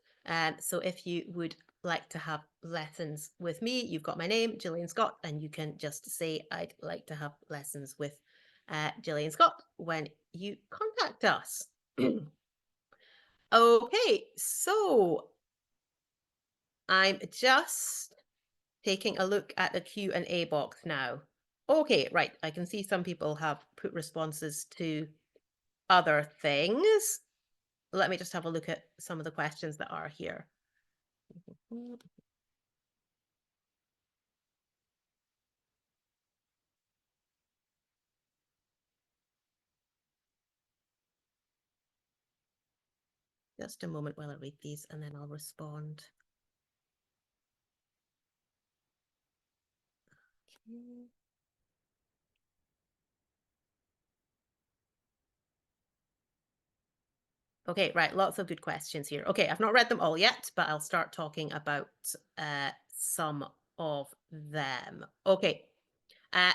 So if you would like to have lessons with me, you've got my name, Gillian Scott, and you can just say, I'd like to have lessons with Gillian Scott when you contact us. Okay, so I'm just taking a look at the Q&A box now. Okay, right. I can see some people have put responses to other things. Let me just have a look at some of the questions that are here. Just a moment while I read these and then I'll respond. Okay, right. Lots of good questions here. Okay, I've not read them all yet, but I'll start talking about some of them. Okay.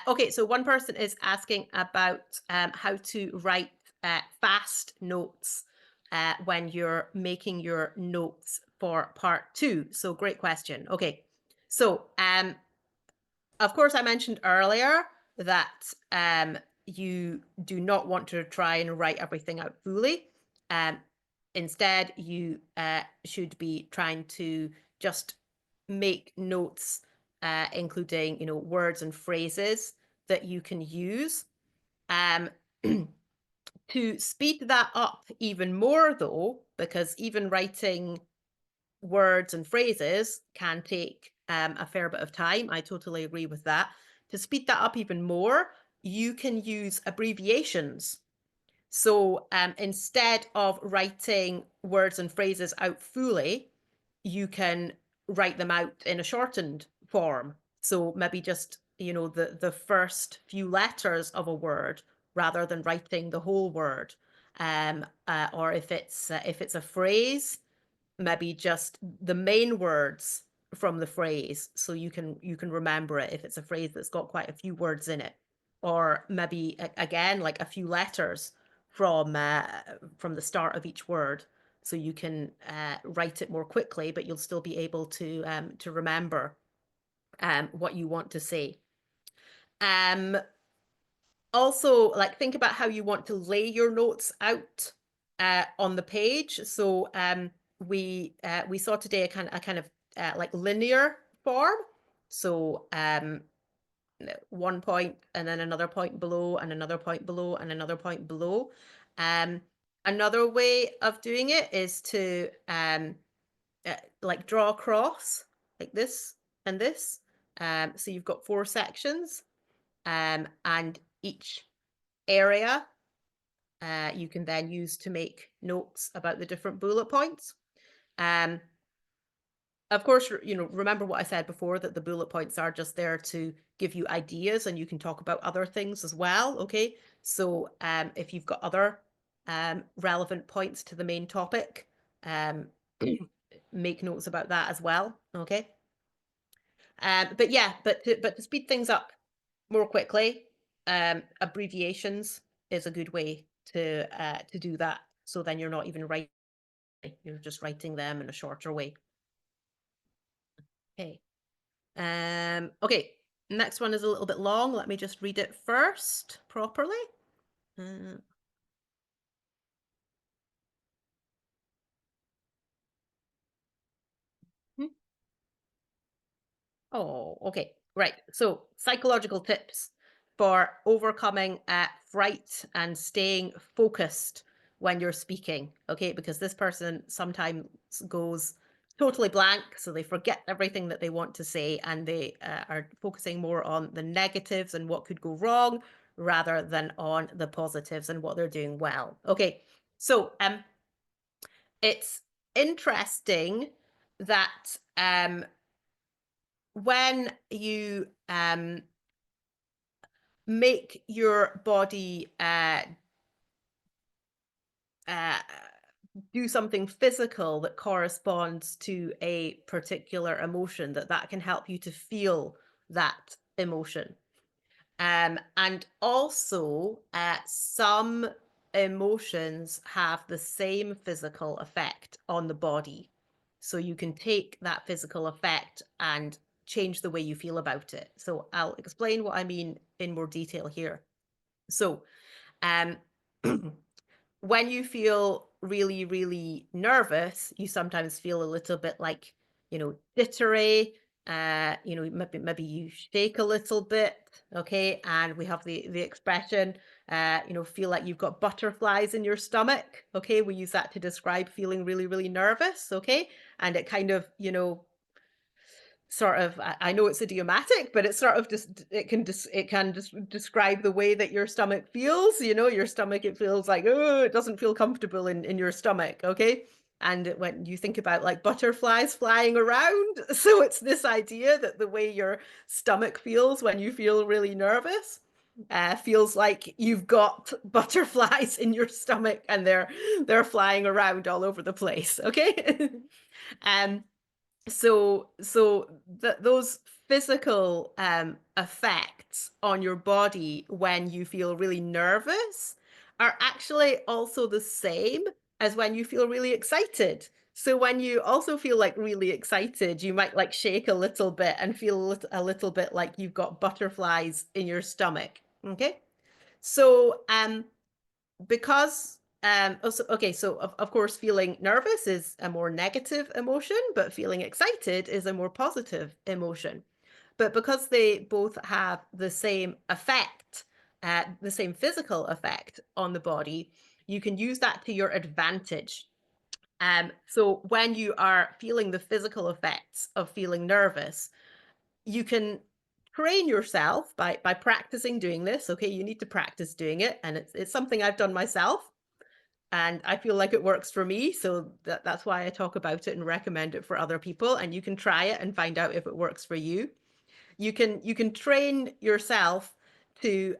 Okay, so one person is asking about how to write fast notes when you're making your notes for part 2. So great question. Okay, so of course I mentioned earlier that you do not want to try and write everything out fully. Instead, you should be trying to just make notes, including, words and phrases that you can use. To speed that up even more, though, because even writing words and phrases can take a fair bit of time. I totally agree with that. To speed that up even more, you can use abbreviations. So instead of writing words and phrases out fully, you can write them out in a shortened form. So maybe just, the first few letters of a word rather than writing the whole word. Or if it's a phrase, maybe just the main words from the phrase so you can remember it if it's a phrase that's got quite a few words in it, or maybe again like a few letters from the start of each word so you can write it more quickly, but you'll still be able to remember what you want to say. um Also, like, think about how you want to lay your notes out on the page. So we saw today a kind of like linear form. So 1 point and then another point below and another point below and another point below. Um, Another way of doing it is to like draw a cross like this and this. So you've got 4 sections, and each area you can then use to make notes about the different bullet points. Um, of course, remember what I said before, that the bullet points are just there to give you ideas, and you can talk about other things as well. Okay, so if you've got other relevant points to the main topic, um, make notes about that as well. Okay, but yeah, but to speed things up more quickly, abbreviations is a good way to do that. So then you're not even writing, you're just writing them in a shorter way. Okay. Okay. Next one is a little bit long. Let me just read it first properly. Uh, hmm. Oh, okay. Right. So, psychological tips for overcoming fright and staying focused when you're speaking. Okay. Because this person sometimes goes totally blank. So they forget everything that they want to say, and they are focusing more on the negatives and what could go wrong rather than on the positives and what they're doing well. Okay. So, it's interesting that when you make your body uh, do something physical that corresponds to a particular emotion, that can help you to feel that emotion. And also, some emotions have the same physical effect on the body. So you can take that physical effect and change the way you feel about it. So I'll explain what I mean in more detail here. So, um, when you feel really, really nervous, you sometimes feel a little bit like, jittery. Maybe you shake a little bit. Okay, and we have the expression, feel like you've got butterflies in your stomach. Okay, we use that to describe feeling really, really nervous. Okay, and it kind of, sort of, I know it's idiomatic, but it's sort of just, it can just describe the way that your stomach feels. Your stomach, it feels like, oh, it doesn't feel comfortable in your stomach. Okay, and when you think about like butterflies flying around, so it's this idea that the way your stomach feels when you feel really nervous feels like you've got butterflies in your stomach, and they're flying around all over the place. Okay. um those physical effects on your body when you feel really nervous are actually also the same as when you feel really excited. So when you also feel like really excited, you might like shake a little bit and feel a little bit like you've got butterflies in your stomach. Okay, so because also, okay, so of course feeling nervous is a more negative emotion, but feeling excited is a more positive emotion. But because they both have the same effect, the same physical effect on the body, you can use that to your advantage. So when you are feeling the physical effects of feeling nervous, you can train yourself by practicing doing this. Okay, you need to practice doing it, and it's something I've done myself, and I feel like it works for me. So that's why I talk about it and recommend it for other people. And you can try it and find out if it works for you. You can train yourself to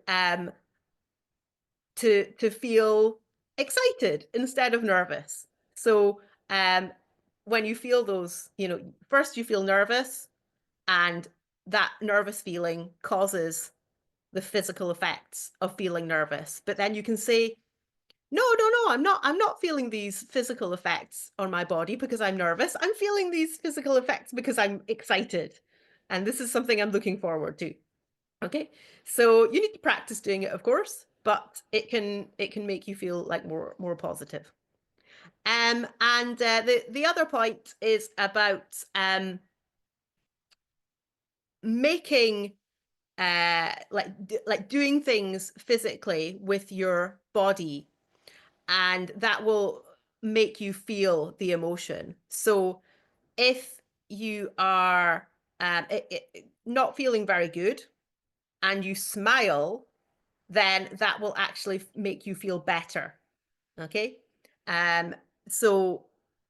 to feel excited instead of nervous. So when you feel those, first you feel nervous, and that nervous feeling causes the physical effects of feeling nervous. But then you can say, no, no, no, I'm not feeling these physical effects on my body because I'm nervous. I'm feeling these physical effects because I'm excited. And this is something I'm looking forward to. Okay. So you need to practice doing it, of course, but it can make you feel like more positive. And the other point is about making like doing things physically with your body, and that will make you feel the emotion. So if you are not feeling very good and you smile, then that will actually make you feel better. Okay. um so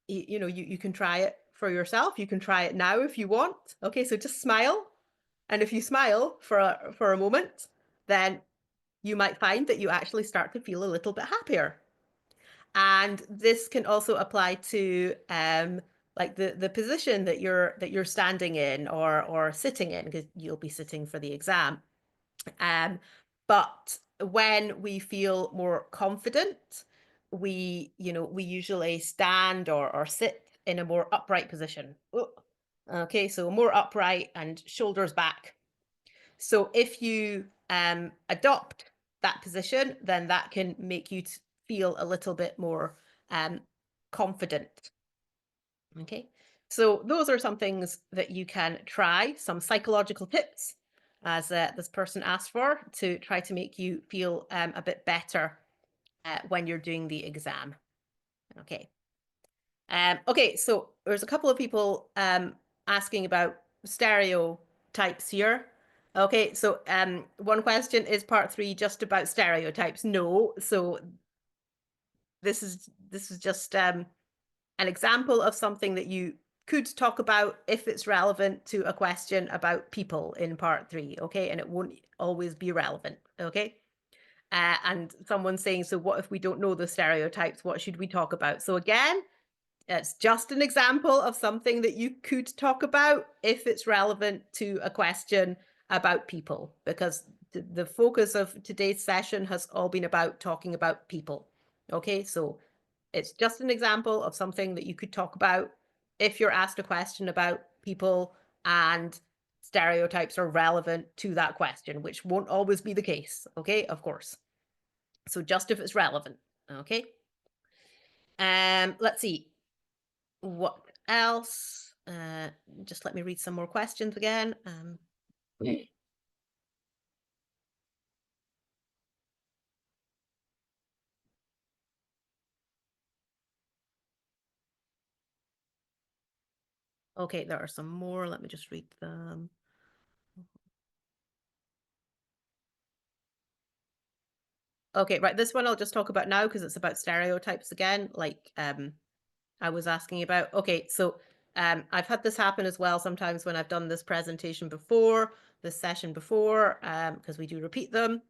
you can try it for yourself. You can try it now if you want. Okay, so just smile. And if you smile for a moment, then you might find that you actually start to feel a little bit happier. And this can also apply to like the position that you're standing in or sitting in, because you'll be sitting for the exam. But when we feel more confident, we usually stand or sit in a more upright position. Okay, so more upright and shoulders back. So if you adopt that position, then that can make you feel a little bit more um, confident. Okay, so those are some things that you can try, some psychological tips, as this person asked for, to try to make you feel a bit better when you're doing the exam. Okay. Okay, so there's a couple of people asking about stereotypes here. Okay, so one question, is part 3 just about stereotypes? No. So this is just an example of something that you could talk about if it's relevant to a question about people in part 3. Okay, and it won't always be relevant. Okay. And someone's saying, so what if we don't know the stereotypes? What should we talk about? So again, it's just an example of something that you could talk about if it's relevant to a question about people, because the focus of today's session has all been about talking about people. Okay, so it's just an example of something that you could talk about if you're asked a question about people and stereotypes are relevant to that question, which won't always be the case. Okay, of course. So just if it's relevant. Okay. Let's see. What else? Just let me read some more questions again. Okay, there are some more. Let me just read them. Okay, right. This one I'll just talk about now because it's about stereotypes again, like I was asking about. Okay, so I've had this happen as well sometimes when I've done this presentation before, this session before, because we do repeat them.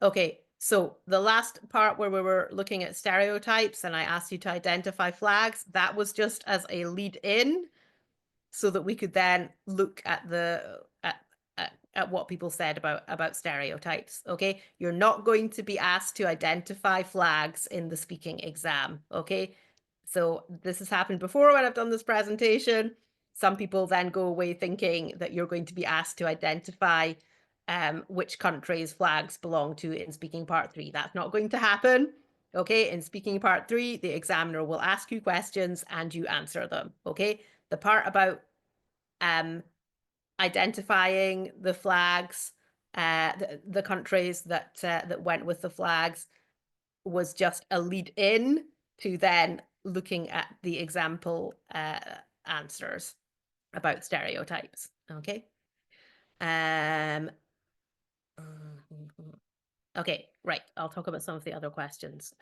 Okay, so the last part where we were looking at stereotypes and I asked you to identify flags, that was just as a lead in, so that we could then look at the at what people said about stereotypes. Okay, you're not going to be asked to identify flags in the speaking exam. Okay, so this has happened before when I've done this presentation. Some people then go away thinking that you're going to be asked to identify which countries flags belong to in speaking part 3. That's not going to happen. Okay, in speaking part 3, the examiner will ask you questions and you answer them. Okay, the part about identifying the flags, the countries that went with the flags, was just a lead in to then looking at the example answers about stereotypes. Okay. Um, okay, right. I'll talk about some of the other questions.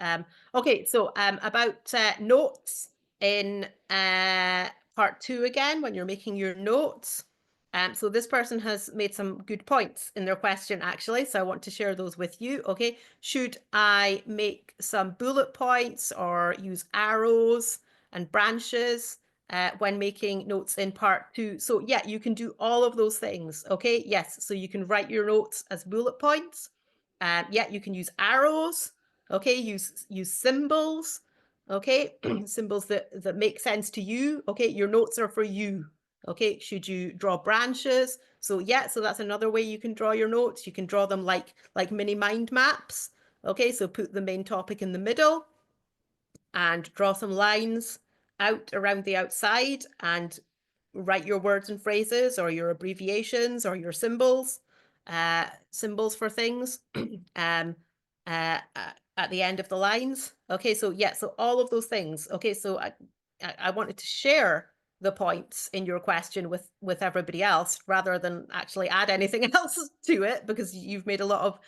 Okay, so about notes in part 2 again, when you're making your notes. So this person has made some good points in their question, actually. So I want to share those with you. Okay, should I make some bullet points or use arrows and branches when making notes in part 2? So yeah, you can do all of those things. Okay, yes. So you can write your notes as bullet points. Yeah, you can use arrows. Okay, use symbols. Okay, symbols that make sense to you. Okay, your notes are for you. Okay, should you draw branches? So yeah, so that's another way you can draw your notes. You can draw them like mini mind maps. Okay, so put the main topic in the middle and draw some lines out around the outside and write your words and phrases or your abbreviations or your symbols, symbols for things at the end of the lines. Okay, so yeah, so all of those things. Okay, so I wanted to share the points in your question with everybody else rather than actually add anything else to it, because you've made a lot of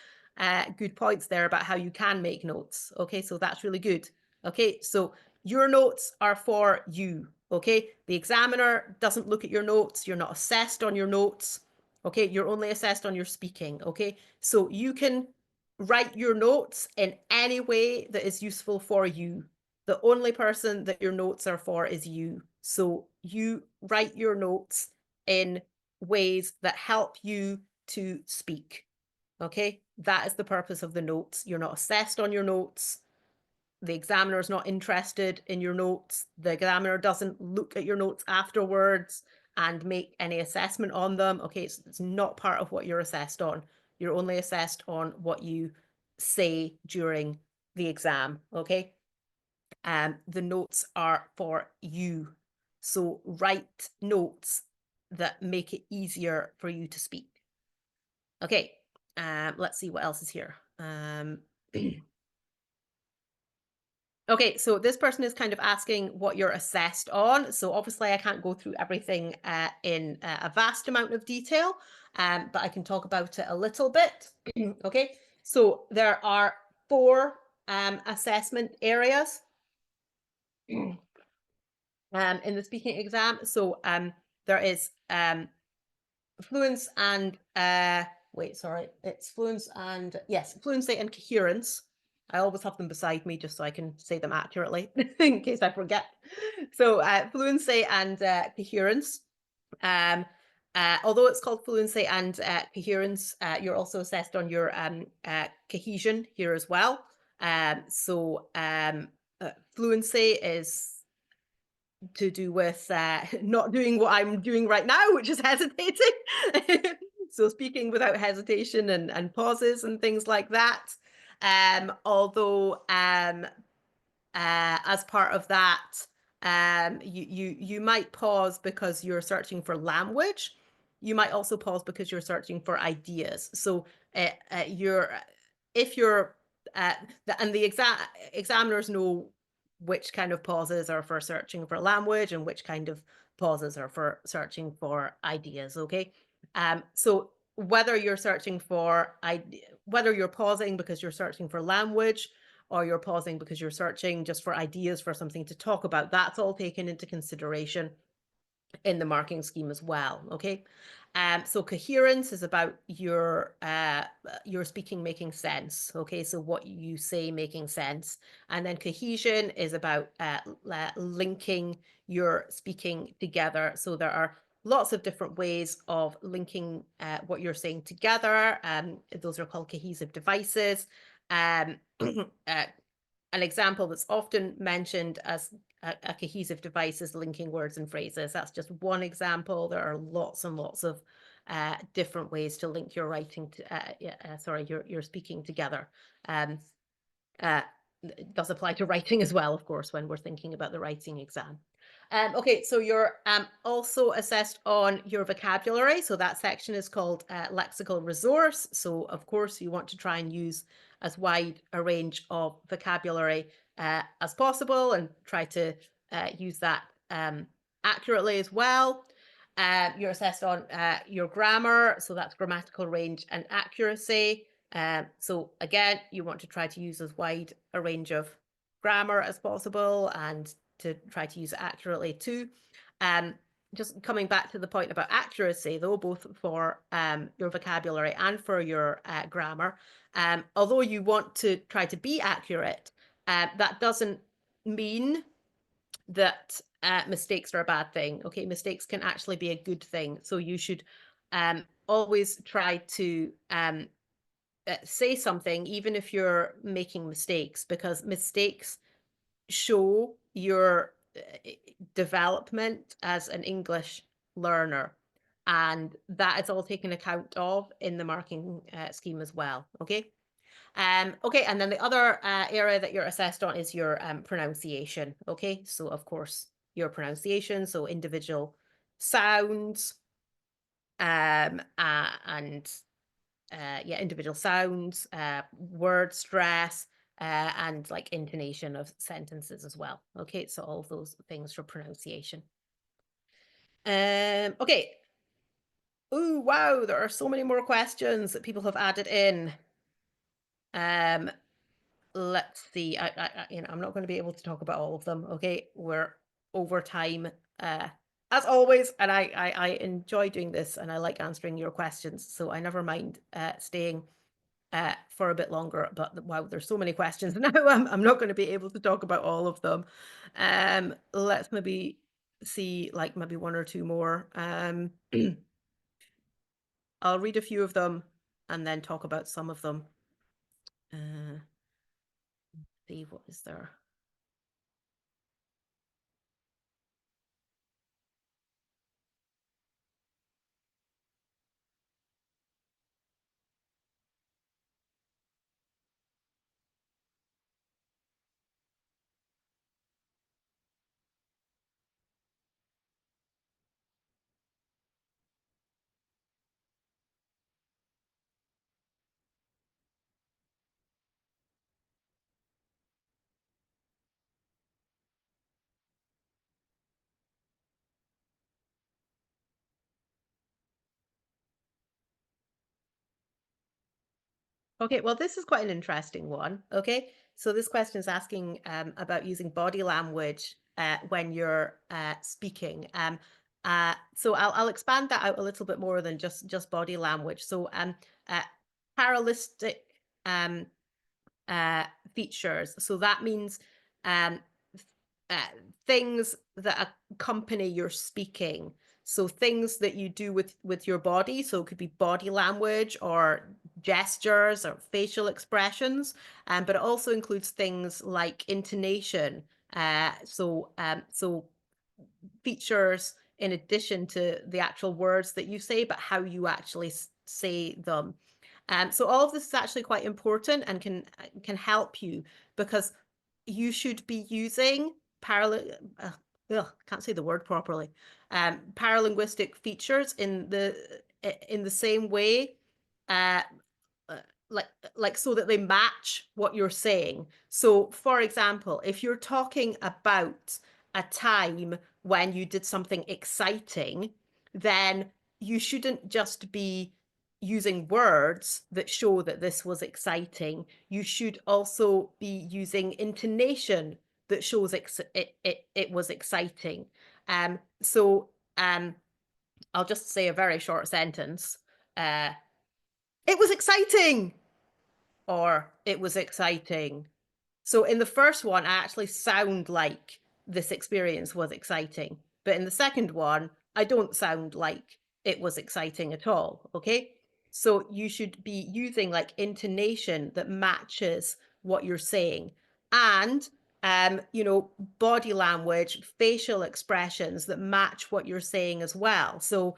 good points there about how you can make notes. Okay, so that's really good. Okay, so your notes are for you. Okay, the examiner doesn't look at your notes. You're not assessed on your notes. Okay, you're only assessed on your speaking. Okay, so you can write your notes in any way that is useful for you. The only person that your notes are for is you. So you write your notes in ways that help you to speak. Okay, that is the purpose of the notes. You're not assessed on your notes. The examiner is not interested in your notes. The examiner doesn't look at your notes afterwards and make any assessment on them. Okay, it's not part of what you're assessed on. You're only assessed on what you say during the exam. Okay, the notes are for you. So write notes that make it easier for you to speak. Okay, let's see what else is here. Okay, so this person is kind of asking what you're assessed on. So obviously I can't go through everything in a vast amount of detail, but I can talk about it a little bit. Okay, so there are 4 assessment areas in the speaking exam. So there is fluence and it's fluence and fluency and coherence. I always have them beside me just so I can say them accurately in case I forget. So fluency and coherence. Although it's called fluency and coherence, you're also assessed on your cohesion here as well. Fluency is to do with not doing what I'm doing right now, which is hesitating. So speaking without hesitation and pauses and things like that. Although as part of that, you might pause because you're searching for language. You might also pause because you're searching for ideas. So if you're and the examiners know which kind of pauses are for searching for language and which kind of pauses are for searching for ideas. Okay, so whether you're searching for whether you're pausing because you're searching for language or you're pausing because you're searching just for ideas for something to talk about, that's all taken into consideration in the marking scheme as well. Okay, so coherence is about your speaking making sense. Okay, so what you say making sense, and then cohesion is about linking your speaking together. So there are lots of different ways of linking what you're saying together. Those are called cohesive devices. An example that's often mentioned as a cohesive device is linking words and phrases. That's just one example. There are lots and lots of different ways to link your writing to, your speaking together. It does apply to writing as well, of course, when we're thinking about the writing exam. Okay, so you're also assessed on your vocabulary. So that section is called lexical resource. So of course you want to try and use as wide a range of vocabulary as possible and try to use that accurately as well. You're assessed on your grammar, so that's grammatical range and accuracy. So again, you want to try to use as wide a range of grammar as possible and to try to use it accurately too. Just coming back to the point about accuracy, though, both for your vocabulary and for your grammar, although you want to try to be accurate, that doesn't mean that mistakes are a bad thing. Okay, mistakes can actually be a good thing. So you should always try to say something, even if you're making mistakes, because mistakes show your development as an English learner. And that is all taken account of in the marking scheme as well. Okay. Okay, and then the other area that you're assessed on is your pronunciation. Okay, so of course your pronunciation, so individual sounds, and yeah, individual sounds, word stress, and like intonation of sentences as well. Okay, so all of those things for pronunciation. Okay. Oh wow, there are so many more questions that people have added in. Let's see. I'm not going to be able to talk about all of them. Okay, we're over time, as always, and I enjoy doing this, and I like answering your questions, so I never mind staying for a bit longer. But wow, there's so many questions now. I'm not going to be able to talk about all of them. Let's maybe see, like maybe one or two more. I'll read a few of them and then talk about some of them. See what is there. Okay, well, this is quite an interesting one. Okay, so this question is asking about using body language when you're speaking. So I'll expand that out a little bit more than just body language. So uh, paralystic um, uh, features. So that means um, uh, things that accompany your speaking. So things that you do with your body. So it could be body language or gestures or facial expressions, but it also includes things like intonation. So features in addition to the actual words that you say, but how you actually say them. So all of this is actually quite important and can help you because you should be using can't say the word properly. Paralinguistic features in the same way, uh, uh, like so that they match what you're saying. So, for example, if you're talking about a time when you did something exciting, then you shouldn't just be using words that show that this was exciting. You should also be using intonation that shows it was exciting. So I'll just say a very short sentence. Uh, it was exciting, or it was exciting. So in the first one, I actually sound like this experience was exciting. But in the second one, I don't sound like it was exciting at all. Okay. So you should be using like intonation that matches what you're saying. And body language, facial expressions that match what you're saying as well. So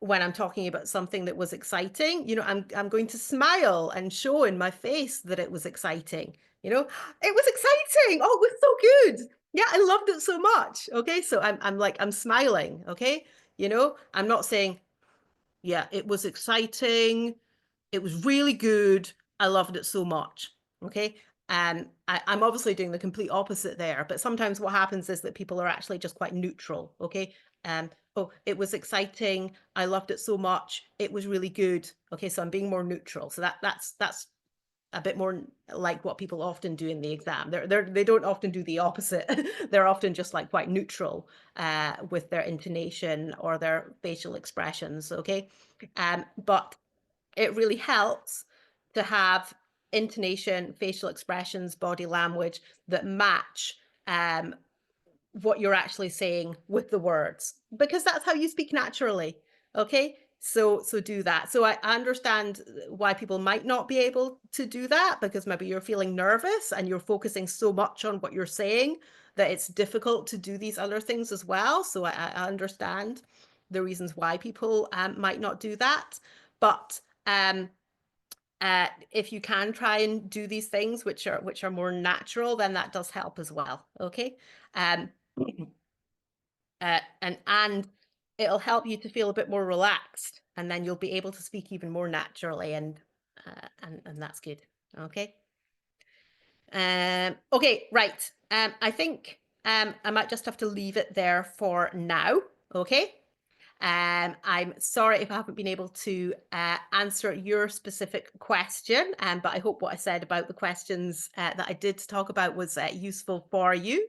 when I'm talking about something that was exciting, I'm going to smile and show in my face that it was exciting. It was exciting. Oh, it was so good. Yeah, I loved it so much. Okay, so I'm smiling. Okay, I'm not saying, yeah, it was exciting. It was really good. I loved it so much. Okay, I'm obviously doing the complete opposite there, but sometimes what happens is that people are actually just quite neutral. Okay. Oh, it was exciting. I loved it so much. It was really good. Okay, so I'm being more neutral. So that's a bit more like what people often do in the exam. They don't often do the opposite. They're often just like quite neutral with their intonation or their facial expressions. Okay, but it really helps to have intonation, facial expressions, body language that match um, what you're actually saying with the words, because that's how you speak naturally. Okay. So do that. So I understand why people might not be able to do that, because maybe you're feeling nervous and you're focusing so much on what you're saying that it's difficult to do these other things as well. So I understand the reasons why people might not do that. But if you can try and do these things which are more natural, then that does help as well. Okay. Um, and it'll help you to feel a bit more relaxed, and then you'll be able to speak even more naturally, and that's good. Okay. Okay, right. I think I might just have to leave it there for now. Okay. I'm sorry if I haven't been able to answer your specific question, but I hope what I said about the questions that I did talk about was useful for you.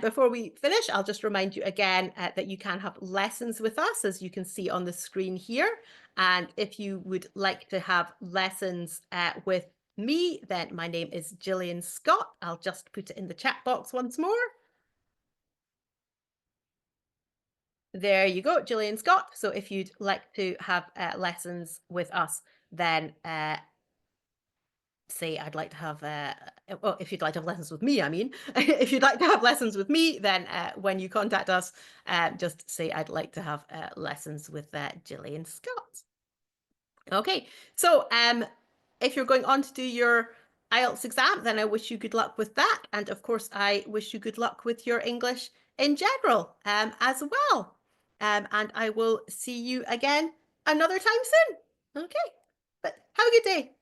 Before we finish, I'll just remind you again that you can have lessons with us, as you can see on the screen here. And if you would like to have lessons with me, then my name is Gillian Scott. I'll just put it in the chat box once more. There you go, Gillian Scott. So if you'd like to have lessons with us, then say I'd like to have, well, if you'd like to have lessons with me, I mean, if you'd like to have lessons with me, then when you contact us, just say I'd like to have lessons with Gillian Scott. Okay, so if you're going on to do your IELTS exam, then I wish you good luck with that. And of course, I wish you good luck with your English in general as well. And I will see you again another time soon. Okay, but have a good day.